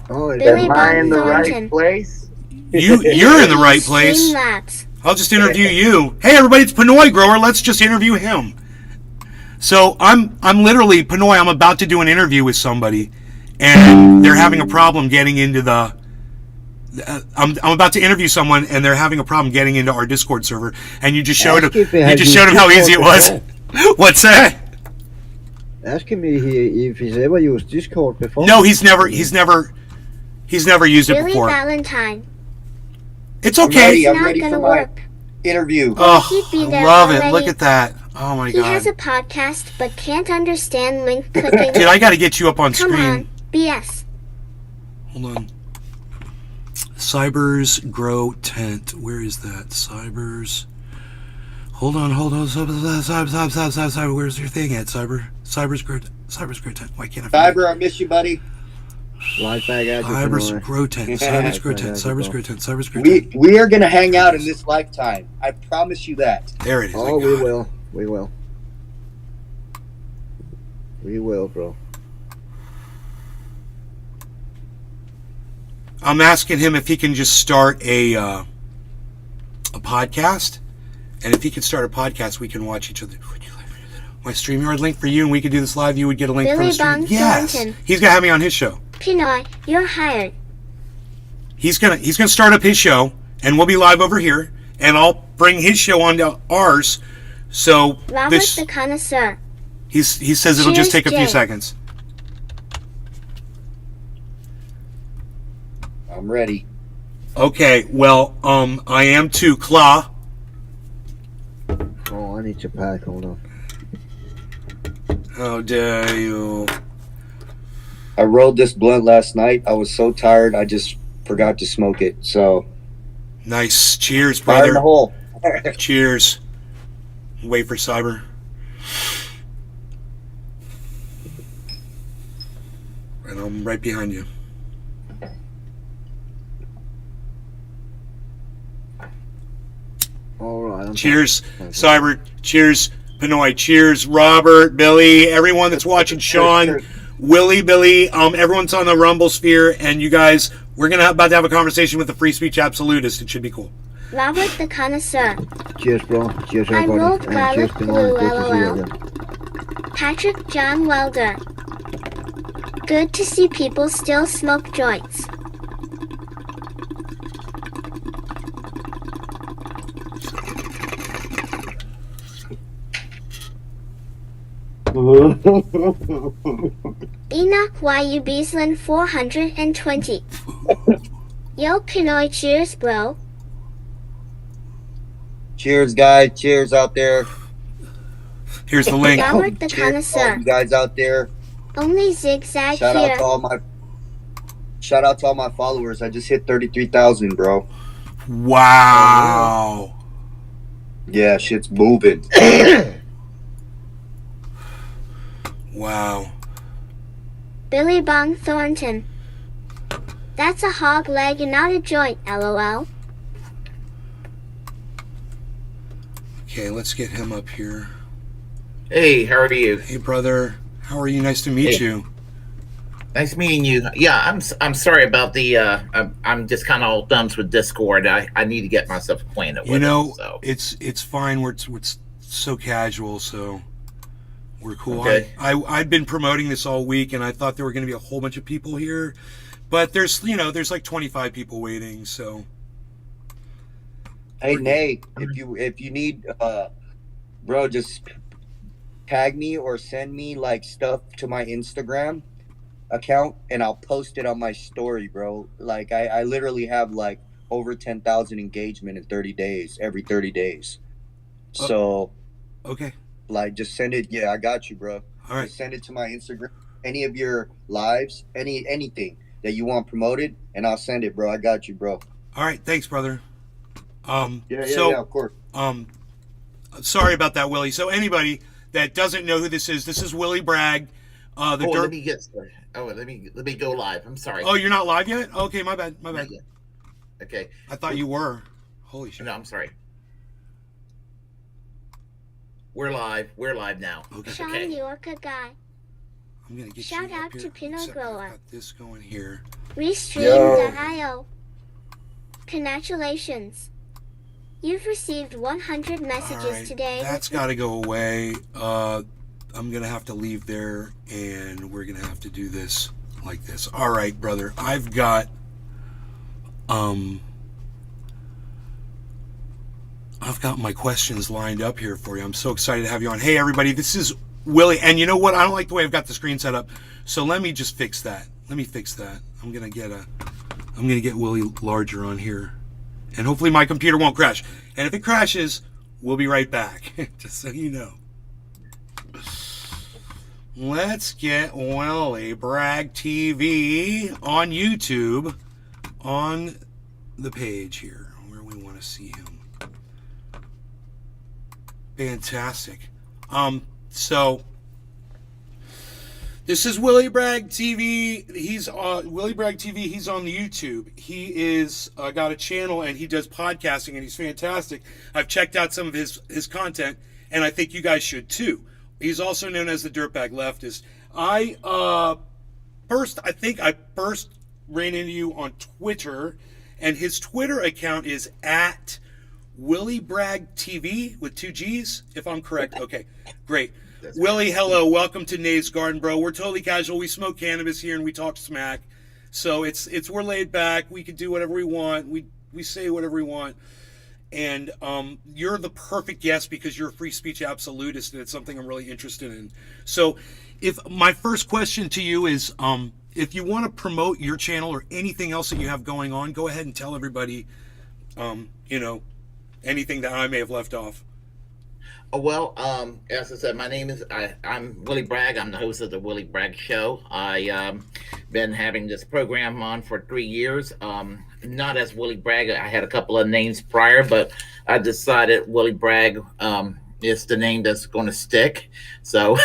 Oh, Billy Am I in the Thornton. right place? You're in the right place. Streamlabs. I'll just interview you. Hey, everybody, it's Pinoy Grower. Let's just interview him. So I'm literally Pinoy. I'm about to do an interview with somebody, and they're having a problem getting into the. I'm about to interview someone, and they're having a problem getting into our Discord server. And you just showed him how easy it was. What's that? Asking me if he's ever used Discord before. No, he's never used it Billy before. Valentine. It's I'm okay. ready. I'm Not ready gonna for my work. interview. Oh, He'd be I there love it. already. Look at that. Oh my He has god. a podcast but can't understand link clicking. Dude, I got to get you up on Come screen. on, BS. Hold on. Cybers Grow Tent. Where is that? Cybers. Hold on. Cyber. Where's your thing at? Cybers Grow Tent. Why can't I find Cyber, I miss you, buddy. Right back at you. Cybers Pinoy. Grow Tent. Cybers Grow Tent. Cybers Grow Tent. Cybers Grow We Tent. we are gonna hang out in this lifetime. I promise you that. There it is. Oh, I we got it. will. We will. We will, bro. I'm asking him if he can just start a podcast, and if he can start a podcast, we can watch each other. My StreamYard link for you, and we could do this live. You would get a link from the Billy stream. Bong Yes, Thornton. he's gonna have me on his show. Pinoy, you're hired. He's gonna start up his show, and we'll be live over here, and I'll bring his show onto ours. So Robert this the Connoisseur. he says it'll just Cheers, take a few Jay. seconds. I'm ready. Okay, well, I am too, Kla. Oh, I need to pack. Hold on. How dare you? I rolled this blunt last night. I was so tired, I just forgot to smoke it. So, Nice. Cheers, fire in brother. the hole. Cheers. Wait for Cyber. And I'm right behind you. All right. Cheers, Cyber. Cheers, Pinoy. Cheers, Robert, Billy, everyone that's watching. Sean, Willy, Billy. Everyone's on the Rumble sphere, and you guys, we're about to have a conversation with the free speech absolutist. It should be cool. Robert the Connoisseur. Cheers, bro. Cheers, I everybody. rolled And garlic cheers, Pinoy. blue, Good to see you LOL. again. Patrick John Welder. Good to see people still smoke joints. Enoch YU Beaslin 420. Yo, Pinoy, cheers, bro. Cheers, guys. Cheers out there. Here's the link. Robert the Cheers, all Connoisseur. you guys out there. Only zigzag Shout here. out to all my followers. I just hit 33,000, bro. Wow. Yeah, shit's moving. Wow. Billy Bong Thornton. That's a hog leg and not a joint, LOL. Okay, let's get him up here. Hey, how are you? Hey, brother. How are you? Nice to meet Hey. you. Nice meeting you. Yeah, I'm sorry about the. I'm just kind of all thumbs with Discord. I need to get myself acquainted with You know, it. So. it's fine. We're so casual, so we're cool. Okay. I've been promoting this all week, and I thought there were going to be a whole bunch of people here, but there's like 25 people waiting. So Hey, Nate, if you need, bro, just tag me or send me like stuff to my Instagram account, and I'll post it on my story, bro. Like I literally have like over 10,000 engagement in 30 days, every 30 days. So, okay, like, just send it. Yeah, I got you, bro. all right. Just send it to my Instagram. Any of your lives, anything that you want promoted, and I'll send it, bro. I got you, bro. All right, thanks, brother. Yeah, so, of course. Sorry about that, Willie. So anybody that doesn't know who this is Willy Bragg. Let me get started. Let me go live. I'm sorry. Oh, you're not live yet? Okay, my bad. Not yet. Okay. I thought you were. Holy shit. No, I'm sorry. We're live. We're live now. Okay. Sean Okay. Yorka guy. I'm gonna get Shout you up out here. to Pinot Except I've Grower. got this going here. Restream.io. Congratulations. You've received 100 messages All right, today. that's got to go away. I'm gonna have to leave there, and we're gonna have to do this like this. All right, brother. I've got my questions lined up here for you. I'm so excited to have you on. Hey, everybody, this is Willie, and you know what? I don't like the way I've got the screen set up, so let me just fix that. Let me fix that. I'm gonna get Willie larger on here, and hopefully my computer won't crash. And if it crashes, we'll be right back. Just so you know. Let's get Willy Bragg TV on YouTube on the page here where we want to see him. Fantastic. So this is Willy Bragg TV. He's Willy Bragg TV. He's on the YouTube. He is got a channel and he does podcasting and he's fantastic. I've checked out some of his content and I think you guys should too. He's also known as the Dirtbag Leftist. I first ran into you on Twitter, and his Twitter account is at Willy Bragg TV with 2 G's, if I'm correct. Okay, great. Willie, hello. Welcome to Nave's Garden, bro. We're totally casual. We smoke cannabis here and we talk smack. So we're laid back. We can do whatever we want. We say whatever we want. And you're the perfect guest because you're a free speech absolutist, and it's something I'm really interested in. So if my first question to you is, if you want to promote your channel or anything else that you have going on, go ahead and tell everybody, anything that I may have left off. Well, as I said, my name is I'm Willy Bragg. I'm the host of the Willy Bragg Show. I been having this program on for 3 years. Not as Willy Bragg. I had a couple of names prior, but I decided Willy Bragg it's the name that's going to stick. So,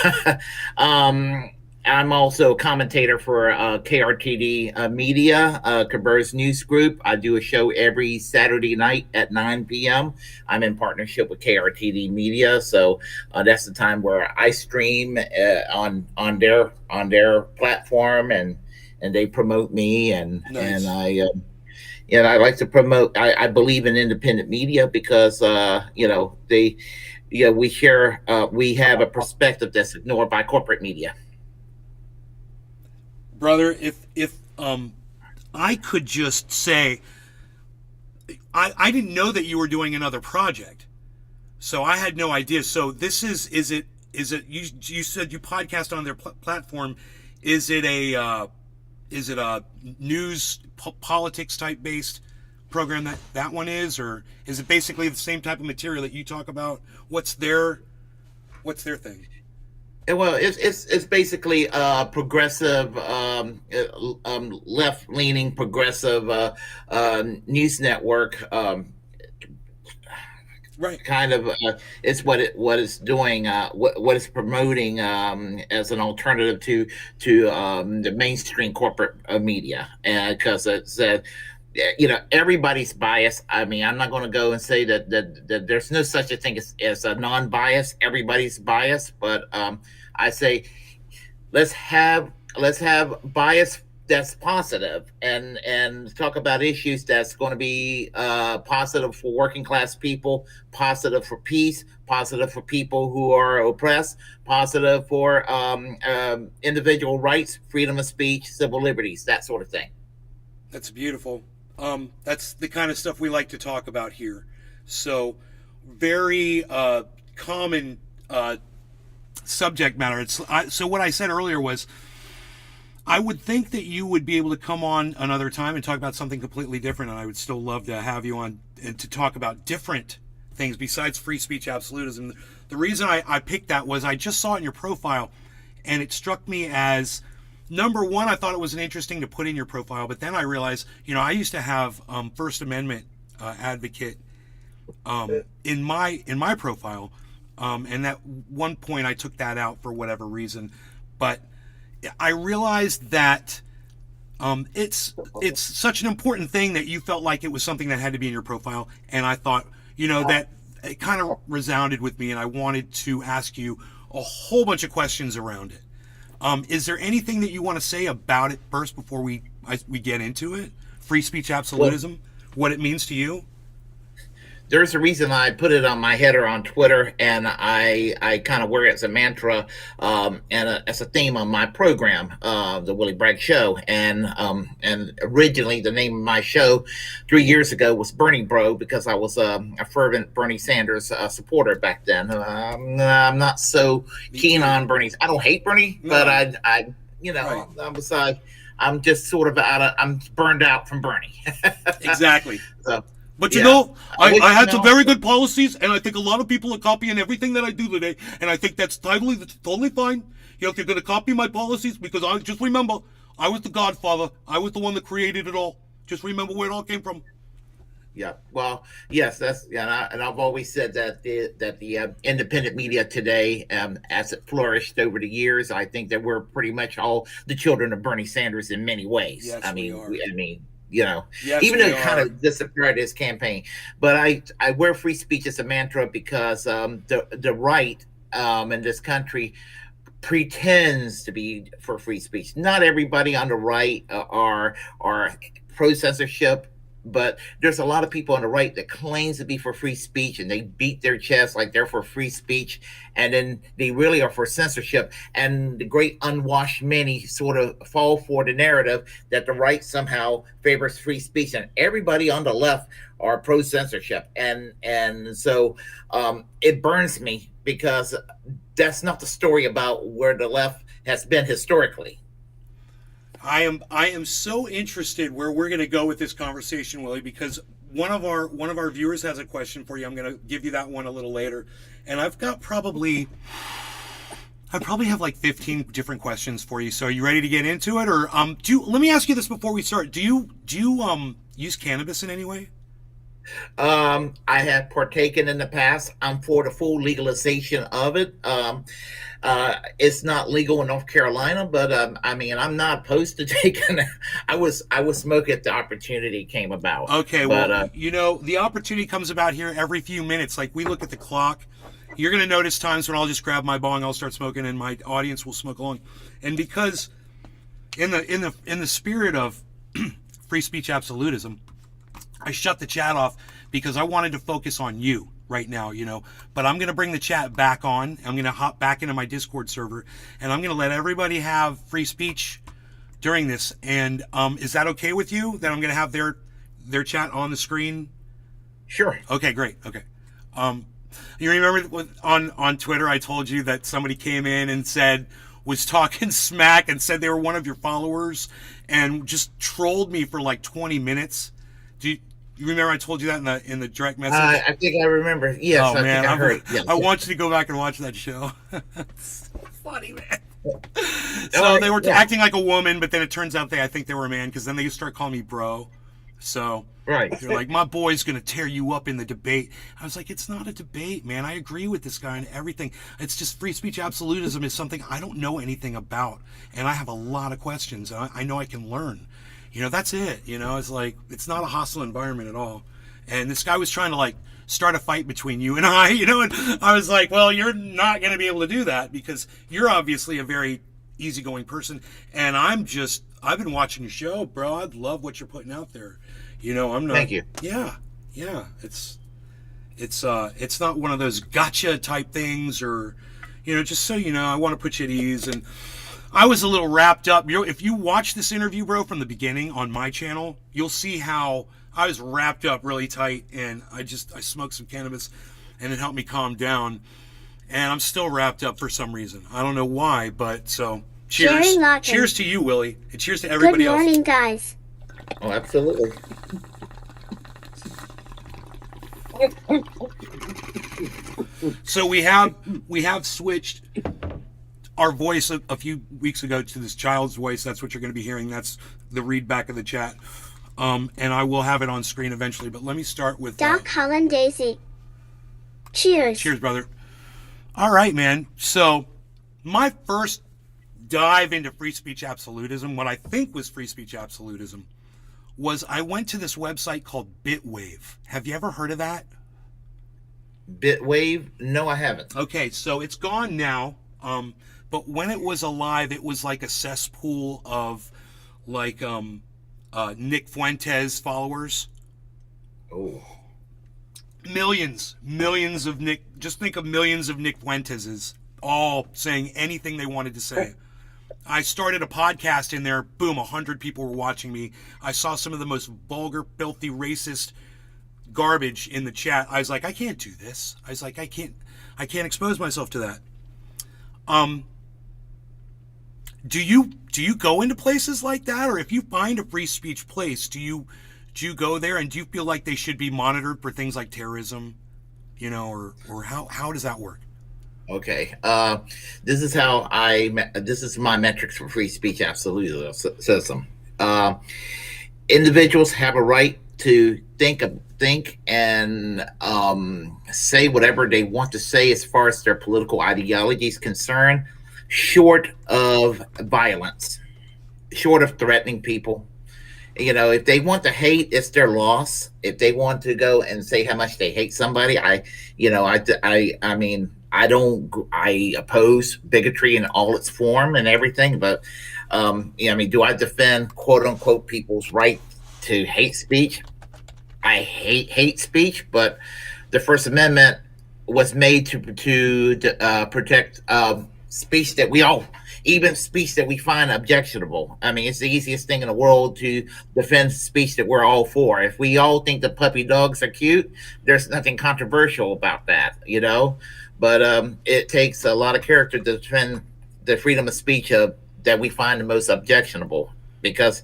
I'm also a commentator for KRTD Media, Cabrera's News Group. I do a show every Saturday night at 9 p.m. I'm in partnership with KRTD Media, so that's the time where I stream on their platform, and they promote me, and Nice. and I like to promote. I believe in independent media because we have a perspective that's ignored by corporate media. Brother, if I could just say, I didn't know that you were doing another project, so I had no idea. So this is it you said you podcast on their platform? Is it a news politics type based program that one is, or is it basically the same type of material that you talk about? What's their thing? Well, it's basically progressive, left leaning progressive news network. Right. Kind of it's what it's doing, what it's promoting as an alternative to the mainstream corporate media, because it's everybody's biased. I mean, I'm not going to go and say that there's no such a thing as a non-bias. Everybody's biased, but I say let's have bias that's positive, and talk about issues that's going to be positive for working class people, positive for peace, positive for people who are oppressed, positive for individual rights, freedom of speech, civil liberties, that sort of thing. That's beautiful. That's the kind of stuff we like to talk about here. So, very common subject matter. So what I said earlier was, I would think that you would be able to come on another time and talk about something completely different, and I would still love to have you on and to talk about different things besides free speech absolutism. The reason I picked that was I just saw it in your profile, and it struck me as, number one, I thought it was an interesting to put in your profile, but then I realized, I used to have First Amendment advocate in my profile, and at one point I took that out for whatever reason, but I realized that it's such an important thing that you felt like it was something that had to be in your profile, and I thought, that it kind of resounded with me, and I wanted to ask you a whole bunch of questions around it. Is there anything that you want to say about it first before we get into it? Free speech absolutism, what it means to you? There's a reason I put it on my header on Twitter, and I kind of wear it as a mantra and as a theme on my program, the Willy Bragg Show. And originally the name of my show 3 years ago was Bernie Bro, because I was a fervent Bernie Sanders supporter back then. I'm not so keen on Bernie. I don't hate Bernie, but I right. I'm just sort of I'm burned out from Bernie. Exactly. So, but I had some very good policies, and I think a lot of people are copying everything that I do today, and I think that's totally fine. If you're going to copy my policies, because I just remember, I was the godfather. I was the one that created it all. Just remember where it all came from. Yeah, well, yes, and I've always said that the independent media today, as it flourished over the years, I think that we're pretty much all the children of Bernie Sanders in many ways. Yes, we are. Yes, even though it kind of disappeared his campaign, but I wear free speech as a mantra because the right in this country pretends to be for free speech. Not everybody on the right are pro censorship, but there's a lot of people on the right that claims to be for free speech, and they beat their chest like they're for free speech, and then they really are for censorship. And the great unwashed many sort of fall for the narrative that the right somehow favors free speech, and everybody on the left are pro censorship. And so it burns me, because that's not the story about where the left has been historically. I am so interested where we're going to go with this conversation, Willie, because one of our viewers has a question for you. I'm going to give you that one a little later, and I probably have like 15 different questions for you. So are you ready to get into it, or let me ask you this before we start? Do you use cannabis in any way? I have partaken in the past. I'm for the full legalization of it. It's not legal in North Carolina, but I mean, I'm not opposed to taking. I would smoke if the opportunity came about. Okay, but well, the opportunity comes about here every few minutes. Like, we look at the clock. You're going to notice times when I'll just grab my bong, I'll start smoking, and my audience will smoke along. And because in the spirit of free speech absolutism, I shut the chat off because I wanted to focus on you right now, But I'm going to bring the chat back on. I'm going to hop back into my Discord server, and I'm going to let everybody have free speech during this. And is that okay with you, that I'm going to have their chat on the screen? Sure. Okay, great. Okay. You remember on Twitter I told you that somebody came in and was talking smack and said they were one of your followers and just trolled me for like 20 minutes? Do you remember I told you that in the direct message? I think I remember. Yes, oh, I man, think I heard. Yes. I want you to go back and watch that show. It's so funny, man. So Oh, they were yeah. acting like a woman, but then it turns out I think they were a man, because then they start calling me bro. So Right. they're like, my boy's going to tear you up in the debate. I was like, it's not a debate, man. I agree with this guy and everything. It's just free speech absolutism is something I don't know anything about. And I have a lot of questions. And I know I can learn. That's it. It's like, it's not a hostile environment at all. And this guy was trying to like start a fight between you and I, and I was like, well, you're not going to be able to do that because you're obviously a very easygoing person. And I've been watching your show, bro. I love what you're putting out there. I'm not. Thank you. Yeah. It's not one of those gotcha type things, or, just so I want to put you at ease. And I was a little wrapped up. If you watch this interview, bro, from the beginning on my channel, you'll see how I was wrapped up really tight, and I smoked some cannabis, and it helped me calm down. And I'm still wrapped up for some reason. I don't know why, but so cheers. Jerry Locken. Cheers to you, Willy, and cheers to everybody Good morning, else. guys. Oh, absolutely. So we have switched our voice a few weeks ago to this child's voice. That's what you're going to be hearing. That's the read back of the chat. And I will have it on screen eventually. But let me start with Doc Holland Daisy. Cheers. cheers, brother. All right, man. So my first dive into free speech absolutism, what I think was free speech absolutism, was I went to this website called Bitwave. Have you ever heard of that? Bitwave? No, I haven't. Okay, so it's gone now. But when it was alive, it was like a cesspool of like Nick Fuentes followers. Oh. Millions of Nick. Just think of millions of Nick Fuenteses, all saying anything they wanted to say. I started a podcast in there. Boom, 100 people were watching me. I saw some of the most vulgar, filthy, racist garbage in the chat. I was like, I can't do this. I was like, I can't expose myself to that. Do you go into places like that, or if you find a free speech place, do you go there, and do you feel like they should be monitored for things like terrorism, or how does that work? Okay. This is this is my metrics for free speech absolutism. Individuals have a right to think and say whatever they want to say as far as their political ideology is concerned, short of violence, short of threatening people. If they want to hate, it's their loss. If they want to go and say how much they hate somebody, I oppose bigotry in all its form and everything. But do I defend quote unquote people's right to hate speech? I hate speech, but the First Amendment was made to protect speech that even speech that we find objectionable. I mean, it's the easiest thing in the world to defend speech that we're all for. If we all think the puppy dogs are cute, there's nothing controversial about that, But it takes a lot of character to defend the freedom of speech that we find the most objectionable. Because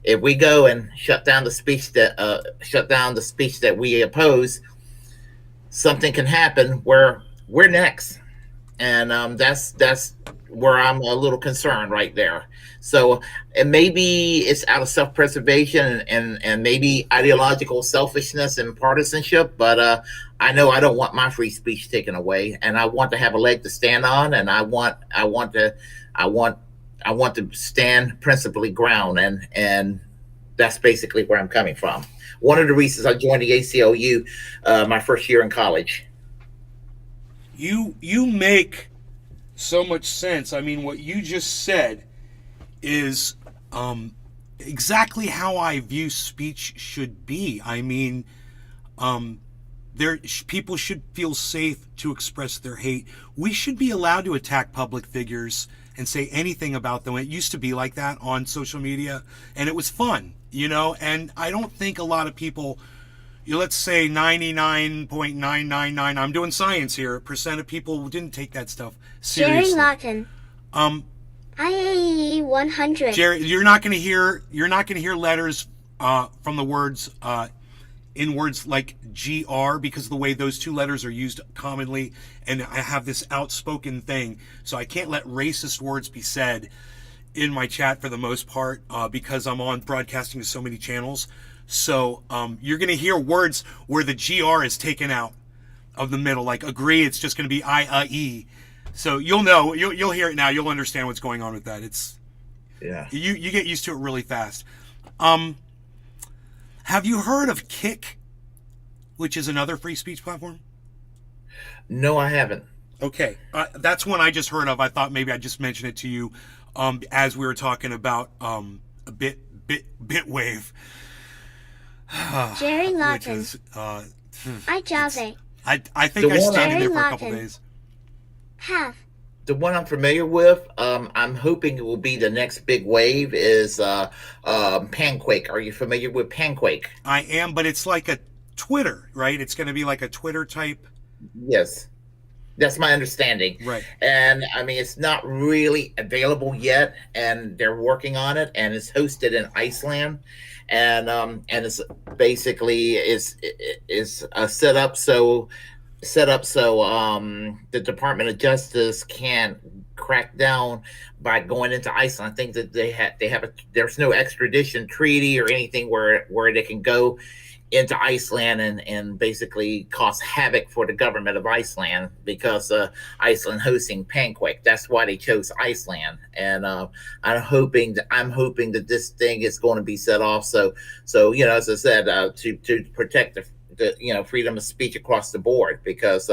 if we go and shut down the speech that we oppose, something can happen where we're next. and that's where I'm a little concerned right there. So, and maybe it's out of self-preservation and maybe ideological selfishness and partisanship, but I know I don't want my free speech taken away, and I want to have a leg to stand on, and I want to stand principally ground, and that's basically where I'm coming from. One of the reasons I joined the ACLU my first year in college. You make so much sense. I mean, what you just said is exactly how I view speech should be. I mean, people should feel safe to express their hate. We should be allowed to attack public figures and say anything about them. It used to be like that on social media, and it was fun, and I don't think a lot of people, let's say 99.999, I'm doing science here, percent of people didn't take that stuff Jerry seriously. Lawton. IAE 100. Jerry, you're not going to hear letters from the words in words like GR, because of the way those two letters are used commonly, and I have this outspoken thing, so I can't let racist words be said in my chat for the most part, because I'm on broadcasting to so many channels. So you're going to hear words where the GR is taken out of the middle, like agree, it's just going to be I-E. So you'll know, you'll hear it now, you'll understand what's going on with that. It's, Yeah. You get used to it really fast. Have you heard of Kick, which is another free speech platform? No, I haven't. Okay, that's one I just heard of. I thought maybe I'd just mention it to you as we were talking about a Bitwave. Jerry Which Lawton. is, I Jave. I think I The one- stayed in there for a Jerry couple Lawton. days. Half. The one I'm familiar with, I'm hoping it will be the next big wave, is Panquake. Are you familiar with Panquake? I am, but it's like a Twitter, right? It's going to be like a Twitter type. Yes. That's my understanding. Right. And I mean, it's not really available yet, and they're working on it, and it's hosted in Iceland. And it's basically is set up so the Department of Justice can crack down by going into Iceland. I think that there's no extradition treaty or anything where they can go into Iceland and basically cause havoc for the government of Iceland, because Iceland hosting Panquake. That's why they chose Iceland. And I'm hoping that this thing is going to be set off. So as I said, to protect the freedom of speech across the board, because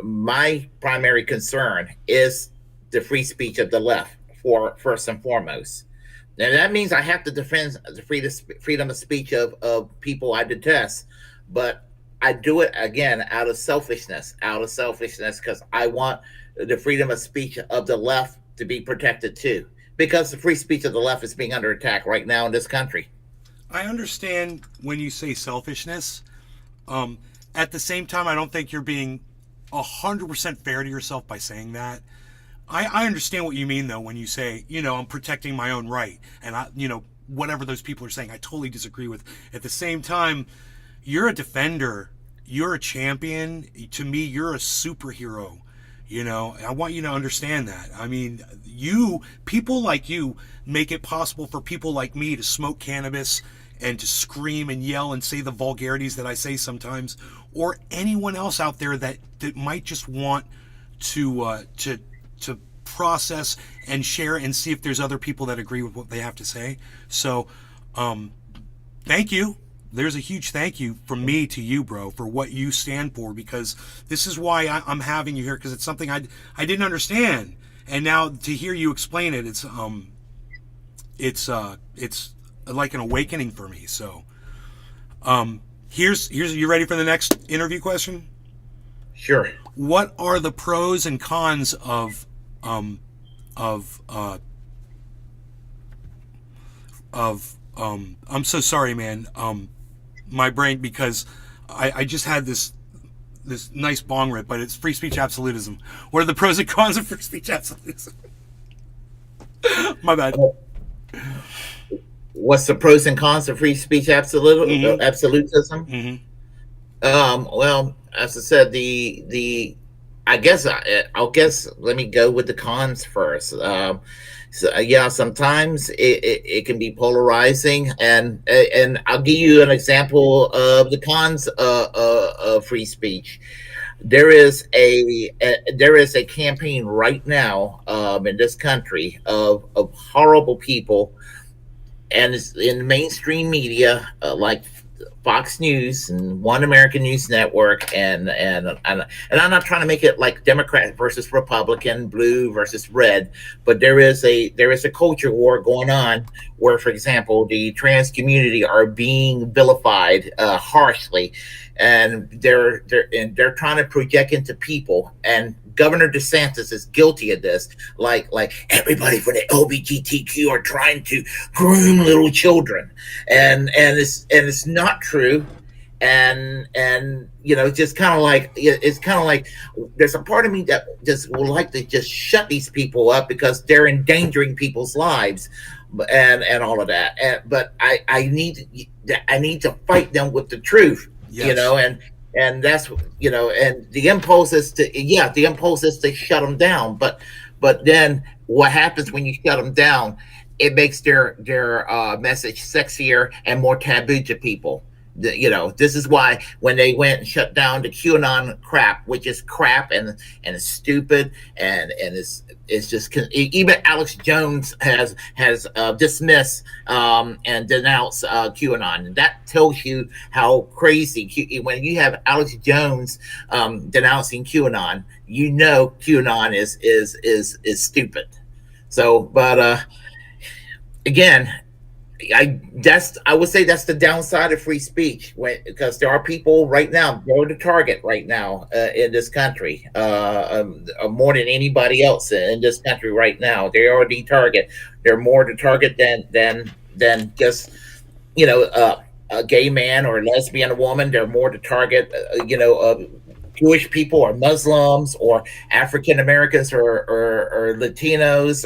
my primary concern is the free speech of the left, for first and foremost. And that means I have to defend the freedom of speech of people I detest, but I do it again out of selfishness, because I want the freedom of speech of the left to be protected too, because the free speech of the left is being under attack right now in this country. I understand when you say selfishness. At the same time, I don't think you're being 100% fair to yourself by saying that. I understand what you mean, though, when you say, I'm protecting my own right. And, whatever those people are saying, I totally disagree with. At the same time, you're a defender. You're a champion. To me, you're a superhero. I want you to understand that. I mean, people like you make it possible for people like me to smoke cannabis and to scream and yell and say the vulgarities that I say sometimes, or anyone else out there that might just want to process and share and see if there's other people that agree with what they have to say. So, thank you. There's a huge thank you from me to you, bro, for what you stand for, because this is why I'm having you here, because it's something I didn't understand, and now to hear you explain it, it's like an awakening for me. So, here's you ready for the next interview question? Sure. What are the pros and cons of I'm so sorry, man. My brain, because I just had this nice bong rip, but it's free speech absolutism. What are the pros and cons of free speech absolutism? My bad. What's the pros and cons of free speech absolutism? Mm-hmm. Well, as I said, the I'll guess. Let me go with the cons first. So, yeah, sometimes it can be polarizing, and I'll give you an example of the cons of free speech. There is a campaign right now in this country of horrible people, and it's in mainstream media like Fox News and One American News Network, and I'm not trying to make it like Democrat versus Republican, blue versus red, but there is a culture war going on where, for example, the trans community are being vilified harshly, and they're trying to project into people. And Governor DeSantis is guilty of this. Like everybody for the LGBTQ are trying to groom little children, and it's not true. And just kind of like it's kind of like there's a part of me that just would like to just shut these people up because they're endangering people's lives, and all of that. But I need to fight them with the truth. Yes. And that's and the impulse is to shut them down. But then what happens when you shut them down? It makes their message sexier and more taboo to people. This is why when they went and shut down the QAnon crap, which is crap and it's stupid and it's just even Alex Jones has dismissed and denounced QAnon. And that tells you how crazy when you have Alex Jones denouncing QAnon, QAnon is stupid. So, but again, I would say that's the downside of free speech, because there are people right now, they're the target right now in this country, more than anybody else in this country right now. They are the target. They're more the target than just a gay man or a lesbian woman. They're more the target, of Jewish people or Muslims or African Americans or Latinos.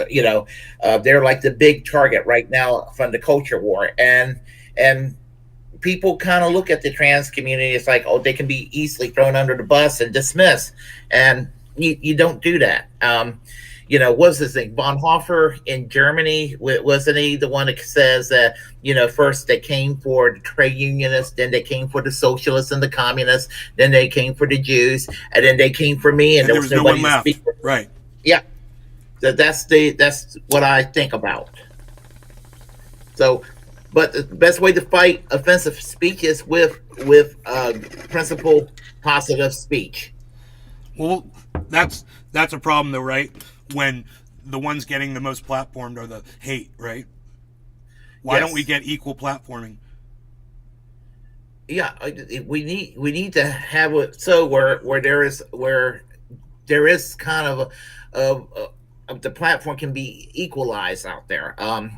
They're like the big target right now from the culture war, and people kind of look at the trans community. It's like, oh, they can be easily thrown under the bus and dismissed, and you don't do that. What's his name? Bonhoeffer in Germany, wasn't he the one that says that, first they came for the trade unionists, then they came for the socialists and the communists, then they came for the Jews, and then they came for me, and there was nobody to speak for. Right. Yeah. That's what I think about. So, but the best way to fight offensive speech is with principled positive speech. Well, that's a problem though, right? When the ones getting the most platformed are the hate, right? Why don't we get equal platforming? Yeah, we need to have it so where there is kind of the platform can be equalized out there.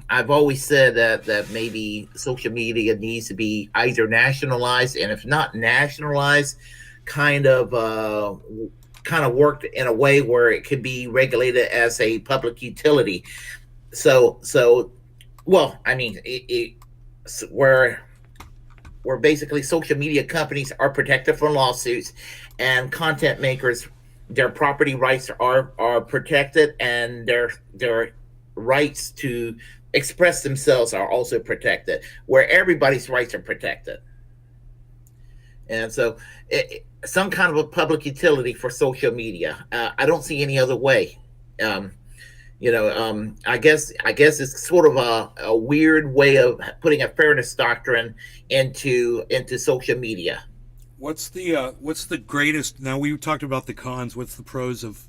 I've always said that maybe social media needs to be either nationalized, and if not nationalized, kind of worked in a way where it could be regulated as a public utility. Well, I mean, where basically social media companies are protected from lawsuits, and content makers, their property rights are protected, and their rights to express themselves are also protected, where everybody's rights are protected. And so some kind of a public utility for social media. I don't see any other way. I guess it's sort of a weird way of putting a fairness doctrine into social media. What's the greatest? Now we talked about the cons. What's the pros of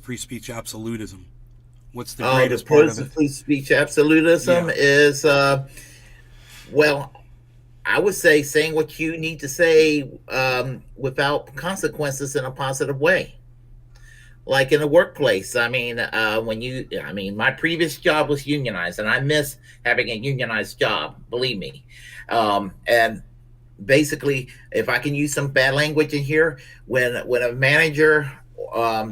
free speech absolutism? What's the greatest part of it? Free speech absolutism is well, I would say saying what you need to say without consequences in a positive way. Like in the workplace, I mean, my previous job was unionized, and I miss having a unionized job, believe me. And basically, if I can use some bad language in here, when a manager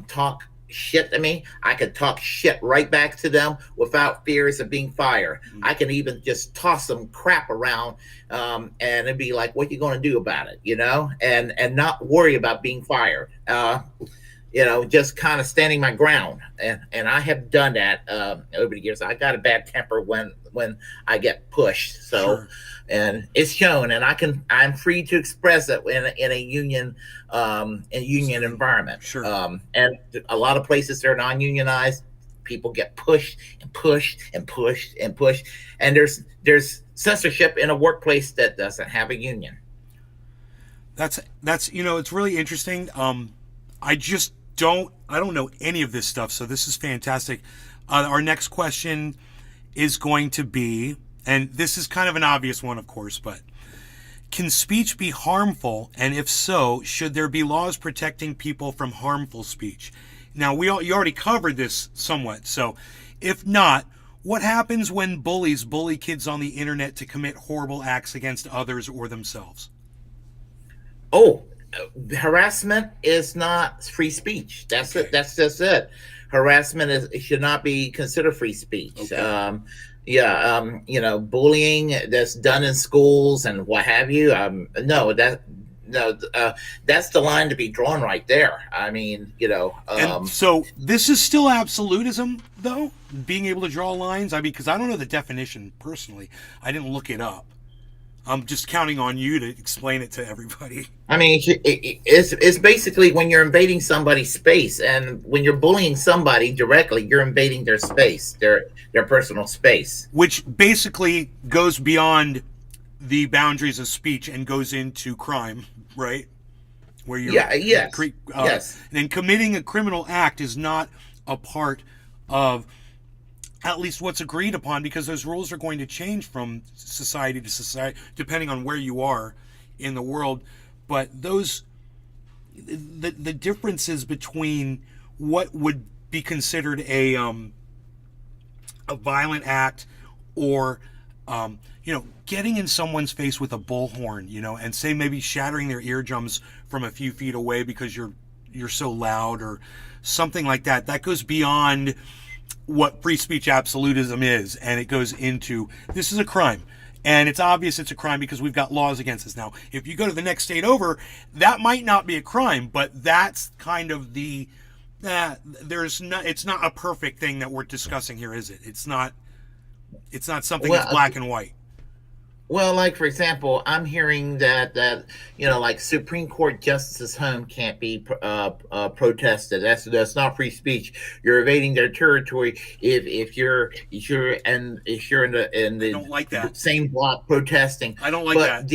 talk shit to me, I could talk shit right back to them without fears of being fired. I can even just toss some crap around, and it'd be like, what you going to do about it, and not worry about being fired. Just kind of standing my ground, and I have done that over the years. I got a bad temper when I get pushed, so. Sure. And it's shown, and I'm free to express it in a union environment. Sure. And a lot of places that are non-unionized, people get pushed and pushed and pushed and pushed, and there's censorship in a workplace that doesn't have a union. That's it's really interesting. I don't know any of this stuff, so this is fantastic. Our next question is going to be, and this is kind of an obvious one, of course, but can speech be harmful? And if so, should there be laws protecting people from harmful speech? Now, you already covered this somewhat. So if not, what happens when bullies bully kids on the internet to commit horrible acts against others or themselves? Oh, harassment is not free speech. That's it. That's just it. Harassment should not be considered free speech. Okay. Bullying that's done in schools and what have you. That's the line to be drawn right there. I mean, And so this is still absolutism, though, being able to draw lines. I mean, because I don't know the definition personally. I didn't look it up. I'm just counting on you to explain it to everybody. I mean, it's basically when you're invading somebody's space, and when you're bullying somebody directly, you're invading their space, their personal space. Which basically goes beyond the boundaries of speech and goes into crime, right? Where you're yes. And committing a criminal act is not a part of at least what's agreed upon, because those rules are going to change from society to society depending on where you are in the world. But the differences between what would be considered a violent act, or getting in someone's face with a bullhorn, and say maybe shattering their eardrums from a few feet away because you're so loud or something like that. That goes beyond what free speech absolutism is, and it goes into, this is a crime, and it's obvious it's a crime because we've got laws against this now. If you go to the next state over, that might not be a crime, but that's kind of it's not a perfect thing that we're discussing here, is it? It's not something that's black and white. Well, like, for example, I'm hearing that like Supreme Court justice's home can't be protested. That's not free speech. You're invading their territory if you're in the I don't like that. Same block protesting. I don't like that.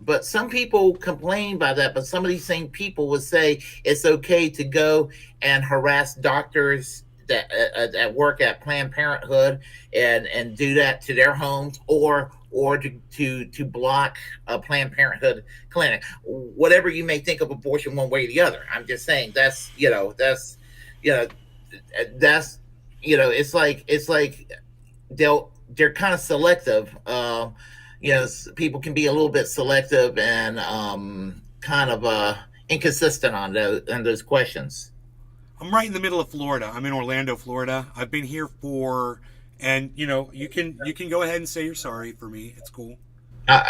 But some people complain by that. But some of these same people would say it's okay to go and harass doctors that work at Planned Parenthood and do that to their homes, or to block a Planned Parenthood clinic. Whatever you may think of abortion one way or the other, I'm just saying it's like they're kind of selective. People can be a little bit selective and kind of inconsistent on those questions. I'm right in the middle of Florida. I'm in Orlando, Florida. I've been here and you can go ahead and say you're sorry for me. It's cool.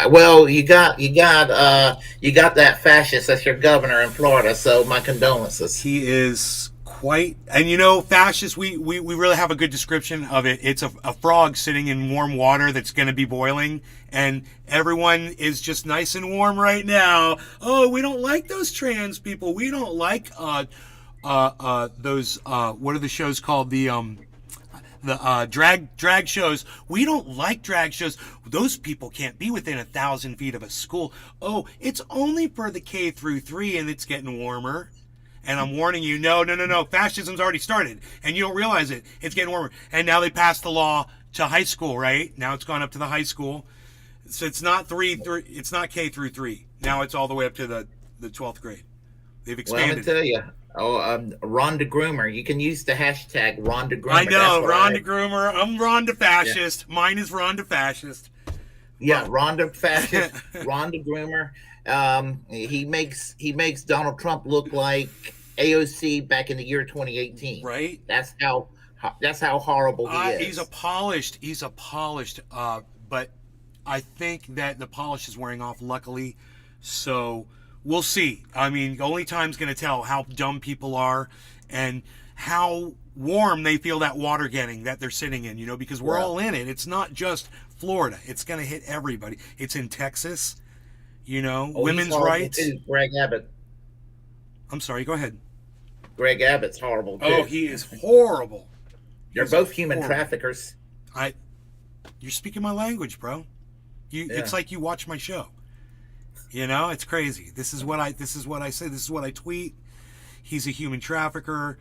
Well, you got that fascist as your governor in Florida, so my condolences. He is quite, and fascist. We really have a good description of it. It's a frog sitting in warm water that's going to be boiling, and everyone is just nice and warm right now. Oh, we don't like those trans people. We don't like those what are the shows called, the drag shows. We don't like drag shows. Those people can't be within 1,000 feet of a school. Oh, it's only for the K through 3, and it's getting warmer. And I'm warning you, no. Fascism's already started, and you don't realize it. It's getting warmer. And now they passed the law to high school, right? Now it's gone up to the high school. So it's not it's not K through 3. Now it's all the way up to the 12th grade. They've expanded. Well, let me tell you. Rhonda Groomer. You can use the hashtag Rhonda Groomer. I know, Rhonda Groomer. I'm Rhonda Fascist. Yeah. Mine is Rhonda Fascist. Yeah, Rhonda Fascist. Rhonda Groomer. He makes Donald Trump look like AOC back in the year 2018. Right? That's how horrible he is. He's a polished, but I think that the polish is wearing off, luckily. So we'll see. I mean, only time's going to tell how dumb people are and how warm they feel that water getting that they're sitting in, because we're all in it. It's not just Florida. It's going to hit everybody. It's in Texas, women's rights. Greg Abbott. I'm sorry, go ahead. Greg Abbott's horrible, too. Oh, he is horrible. They're both human traffickers. You're speaking my language, bro. It's like you watch my show. It's crazy. This is what I say. This is what I tweet. He's a human trafficker.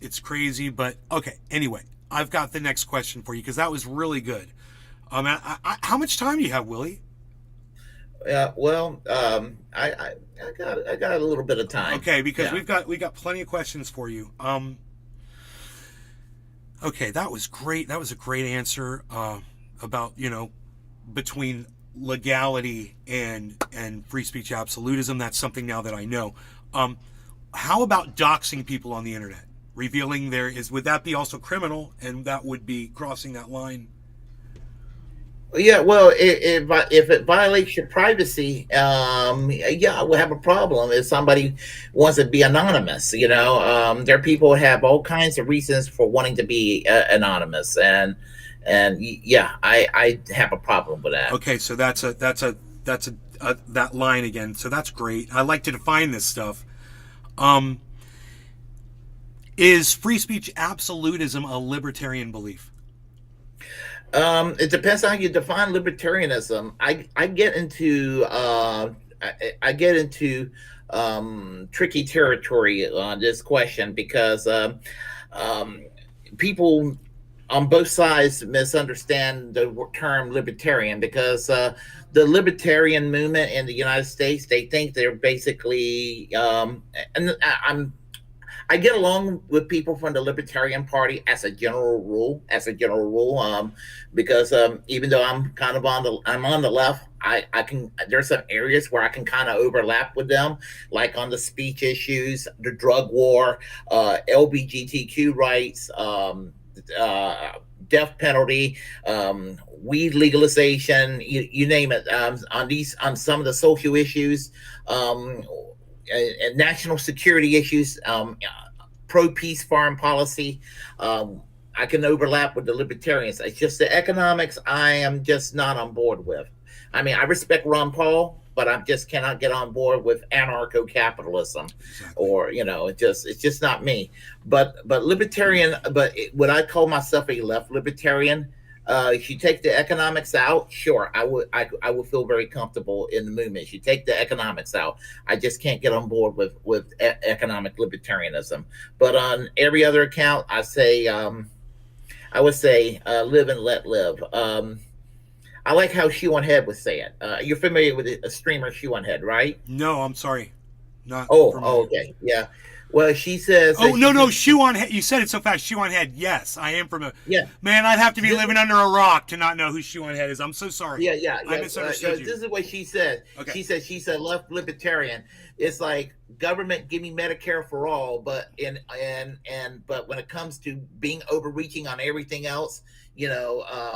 It's crazy, but okay. Anyway, I've got the next question for you because that was really good. How much time do you have, Willie? Well, I got a little bit of time. Okay, because we got plenty of questions for you. Okay, that was great. That was a great answer about between legality and free speech absolutism. That's something now that I know. How about doxing people on the internet? Revealing would that be also criminal, and that would be crossing that line? Yeah, well, if it violates your privacy, I would have a problem if somebody wants to be anonymous. There are people who have all kinds of reasons for wanting to be anonymous, and I have a problem with that. Okay, so that's that line again. So that's great. I like to define this stuff. Is free speech absolutism a libertarian belief? It depends on how you define libertarianism. I get into tricky territory on this question because people on both sides misunderstand the term libertarian because the libertarian movement in the United States, they think they're basically I get along with people from the Libertarian Party as a general rule, because even though I'm kind of on the left, I can, there's some areas where I can kind of overlap with them, like on the speech issues, the drug war, LGBTQ rights, death penalty, weed legalization, you name it. On some of the social issues, and national security issues, pro-peace foreign policy, I can overlap with the libertarians. It's just the economics I am just not on board with. I mean, I respect Ron Paul, but I just cannot get on board with anarcho-capitalism, or it's just not me. But libertarian, would I call myself a left libertarian? If you take the economics out, sure, I would feel very comfortable in the movement. If you take the economics out, I just can't get on board with economic libertarianism. But on every other account, I would say live and let live. I like how Shoe on Head would say it. You're familiar with a streamer, Shoe on Head, right? No, I'm sorry. Not. Oh, okay, yeah. Well, she says. Oh no, Shoe on Head. You said it so fast. Shoe on Head. Yes, I am from a. Yeah. Man, I'd have to be living under a rock to not know who Shoe on Head is. I'm so sorry. Yeah. I misunderstood you. This is what she said. Okay. She's a left libertarian. It's like government give me Medicare for all, but but when it comes to being overreaching on everything else,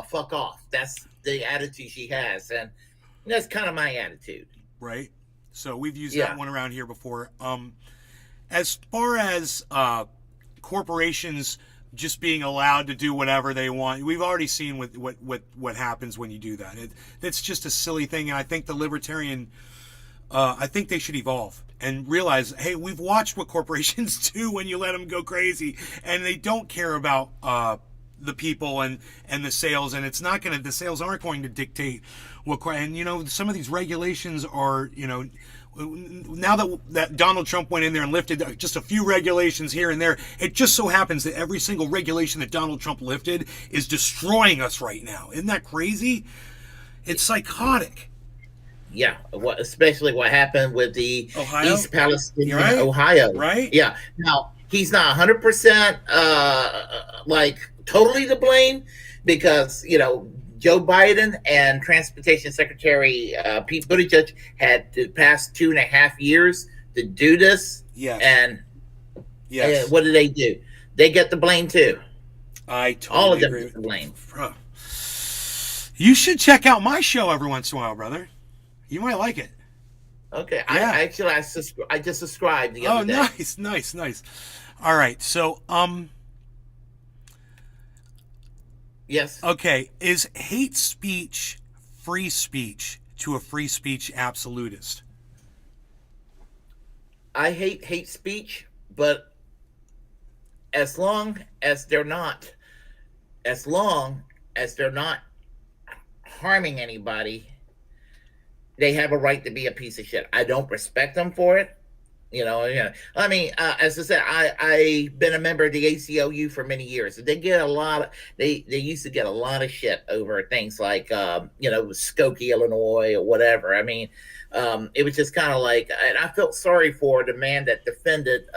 fuck off. That's the attitude she has, and that's kind of my attitude. Right. So we've used that one around here before. As far as corporations just being allowed to do whatever they want, we've already seen what happens when you do that. It's just a silly thing, and I think the libertarian, I think they should evolve and realize, hey, we've watched what corporations do when you let them go crazy, and they don't care about the people and the sales, and the sales aren't going to dictate what. And some of these regulations are, now that Donald Trump went in there and lifted just a few regulations here and there, it just so happens that every single regulation that Donald Trump lifted is destroying us right now. Isn't that crazy? It's psychotic. Yeah, especially what happened with the Ohio? East Palestinian Right? Ohio. Right? Yeah. Now, he's not 100% totally to blame because, Joe Biden and Transportation Secretary Pete Buttigieg had the past 2.5 years to do this. Yes. And Yes. what do? They get the blame too. I All of totally them agree. get the blame. Bro. You should check out my show every once in a while, brother. You might like it. Okay, Yeah. I just subscribed the other day. Nice. All right, so Yes. okay, is hate speech free speech to a free speech absolutist? I hate speech, but as long as they're not harming anybody, they have a right to be a piece of shit. I don't respect them for it. Yeah. I mean, as I said, I've been a member of the ACLU for many years. They get a lot of they used to get a lot of shit over things like Skokie, Illinois, or whatever. I mean, it was just kind of like, and I felt sorry for the man that defended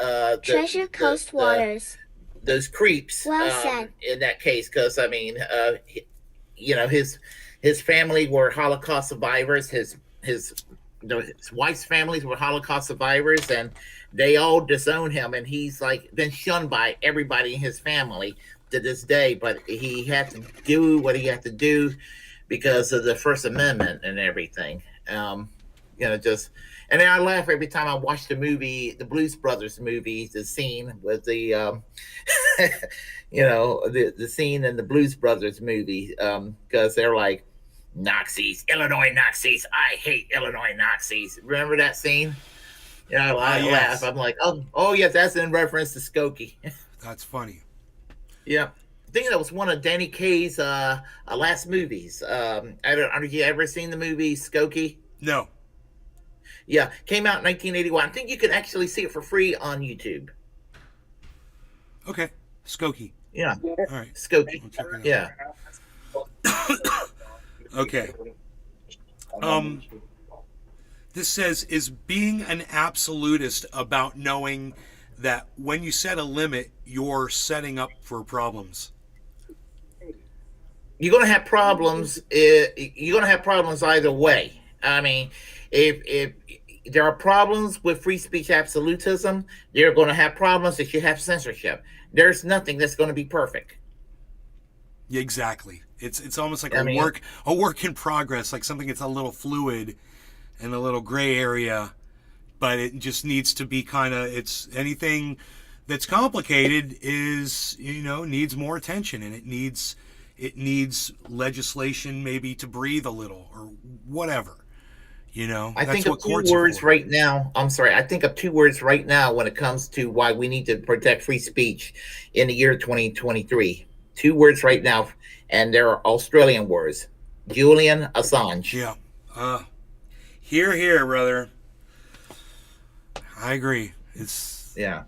Treasure Coast Waters. Those creeps. Well said. In that case, because I mean, his family were Holocaust survivors. His wife's families were Holocaust survivors, and they all disown him, and he's like been shunned by everybody in his family to this day. But he had to do what he had to do because of the First Amendment and everything. And then I laugh every time I watch the movie, the Blues Brothers movie, the scene with the the scene in the Blues Brothers movie, because they're like, Nazis, Illinois Nazis. I hate Illinois Nazis. Remember that scene? Yeah, I laugh. I'm like, oh yes, that's in reference to Skokie. That's funny. Yeah, I think that was one of Danny Kaye's last movies. I don't. Have you ever seen the movie Skokie? No. Yeah, came out in 1981. I think you can actually see it for free on YouTube. Okay, Skokie. Yeah. All right. Skokie. Yeah. Okay. This says, is being an absolutist about knowing that when you set a limit, you're setting up for problems? You're gonna have problems. You're gonna have problems either way. I mean, if there are problems with free speech absolutism, you're going to have problems if you have censorship. There's nothing that's going to be perfect. Yeah, exactly. It's almost like a work in progress, like something that's a little fluid and a little gray area, but it just needs to be it's anything that's complicated is, needs more attention, and it needs legislation maybe to breathe a little or whatever. I think of two words right now. I'm sorry. I think of two words right now when it comes to why we need to protect free speech in the year 2023. Two words right now, and they're Australian words. Julian Assange. Yeah. Here, brother. I agree. It's and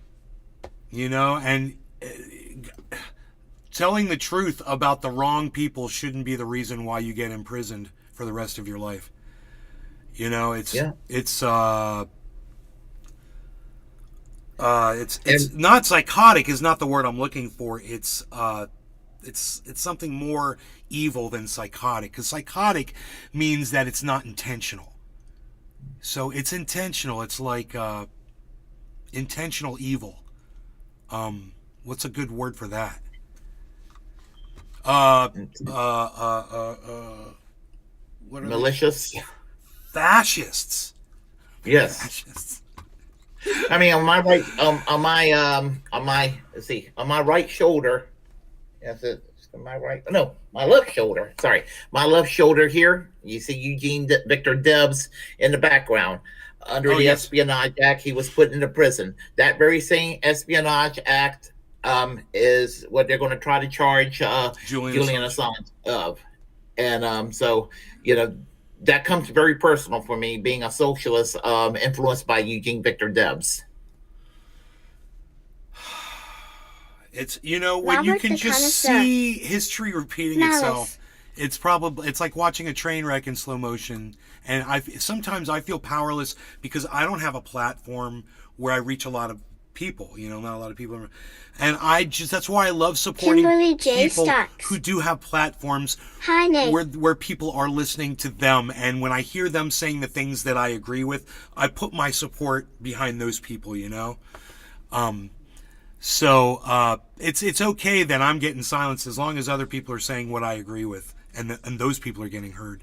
telling the truth about the wrong people shouldn't be the reason why you get imprisoned for the rest of your life. It's not psychotic is not the word I'm looking for. It's something more evil than psychotic, because psychotic means that it's not intentional. So it's intentional. It's like intentional evil. What's a good word for that? What are malicious? Fascists. Yes. Fascists. I mean, on my right, on my right shoulder. That's it. My right, no, my left shoulder. Sorry, my left shoulder here. You see Eugene Victor Debs in the background. Under the Espionage Act, he was put into prison. That very same Espionage Act is what they're going to try to charge Julian Assange of. And so, that comes very personal for me, being a socialist influenced by Eugene Victor Debs. It's, when you can just see history repeating itself, it's like watching a train wreck in slow motion. And sometimes I feel powerless because I don't have a platform where I reach a lot of people, not a lot of people. And that's why I love supporting Kimberly J. people Starks. who do have platforms Hi, Nate. where people are listening to them. And when I hear them saying the things that I agree with, I put my support behind those people, So it's okay that I'm getting silenced as long as other people are saying what I agree with, and those people are getting heard.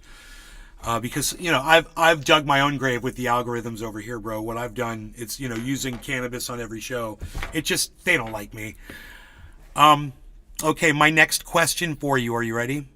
Because I've dug my own grave with the algorithms over here, bro. What I've done, it's using cannabis on every show. They don't like me. Okay, my next question for you. Are you ready?